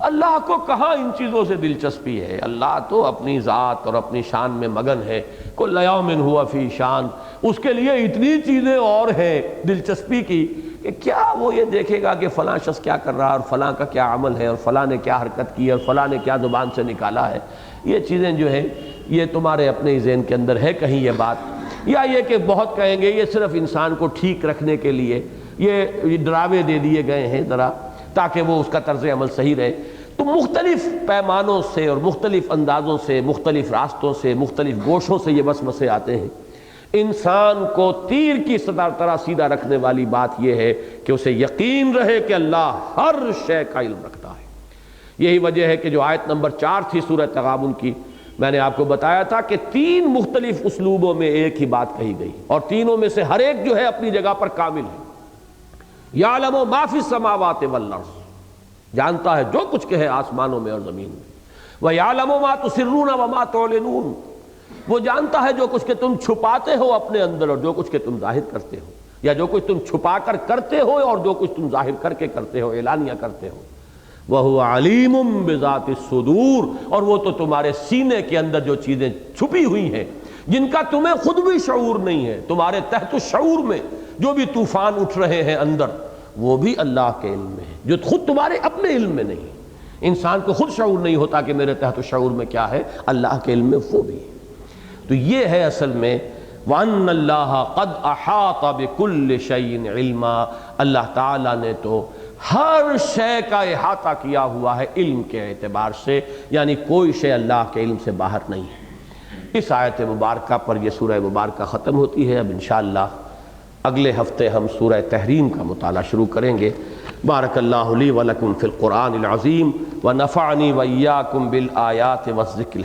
اللہ کو کہاں ان چیزوں سے دلچسپی ہے، اللہ تو اپنی ذات اور اپنی شان میں مگن ہے، کل یوم ہوا فی شان. اس کے لیے اتنی چیزیں اور ہیں دلچسپی کی کہ کیا وہ یہ دیکھے گا کہ فلاں شخص کیا کر رہا ہے اور فلاں کا کیا عمل ہے اور فلاں نے کیا حرکت کی اور فلاں نے کیا زبان سے نکالا ہے. یہ چیزیں جو ہیں یہ تمہارے اپنے ذہن کے اندر ہے کہیں یہ بات، یا یہ کہ بہت کہیں گے یہ صرف انسان کو ٹھیک رکھنے کے لیے یہ ڈراوے دے دیے گئے ہیں ذرا تاکہ وہ اس کا طرز عمل صحیح رہے. تو مختلف پیمانوں سے اور مختلف اندازوں سے، مختلف راستوں سے، مختلف گوشوں سے یہ وسوسے آتے ہیں. انسان کو تیر کی طرح سیدھا رکھنے والی بات یہ ہے کہ اسے یقین رہے کہ اللہ ہر شے کا علم رکھتا ہے. یہی وجہ ہے کہ جو آیت نمبر 4 تھی سورہ تغابن کی، میں نے آپ کو بتایا تھا کہ 3 مختلف اسلوبوں میں ایک ہی بات کہی گئی اور تینوں میں سے ہر ایک جو ہے اپنی جگہ پر کامل ہے. یعلم ما فی السماوات والارض، جانتا ہے جو کچھ کہ ہے آسمانوں میں اور زمین میں. وَيَعْلَمُ مَا تُسِرُّونَ وَمَا تُعْلِنُونَ، وہ جانتا ہے جو کچھ کہ تم چھپاتے ہو اپنے اندر اور جو کچھ کہ تم ظاہر کرتے ہو، یا جو کچھ تم چھپا کر کرتے ہو اور جو کچھ تم ظاہر کر کے کرتے ہو، اعلانیہ کرتے ہو. وَهُوَ عَلِيمٌ بِذَاتِ الصُّدُورِ، اور وہ تو تمہارے سینے کے اندر جو چیزیں چھپی ہوئی ہیں جن کا تمہیں خود بھی شعور نہیں ہے، تمہارے تحت الشعور میں جو بھی طوفان اٹھ رہے ہیں اندر، وہ بھی اللہ کے علم میں ہے، جو خود تمہارے اپنے علم میں نہیں۔ انسان کو خود شعور نہیں ہوتا کہ میرے تحت شعور میں کیا ہے، اللہ کے علم میں وہ بھی ہے۔ تو یہ ہے اصل میں وَأَنَّ اللَّهَ قَدْ أَحَاطَ بِكُلِّ شَيْءٍ عِلْمًا، اللہ تعالیٰ نے تو ہر شے کا احاطہ کیا ہوا ہے علم کے اعتبار سے، یعنی کوئی شے اللہ کے علم سے باہر نہیں ہے۔ اس آیت مبارکہ پر یہ سورہ مبارکہ ختم ہوتی ہے۔ اب انشاءاللہ اگلے ہفتے ہم سورہ تحریم کا مطالعہ شروع کریں گے۔ بارک اللہ لی ولکم فی القرآن العظیم ونفعنی وإیاکم بالآیات والذکر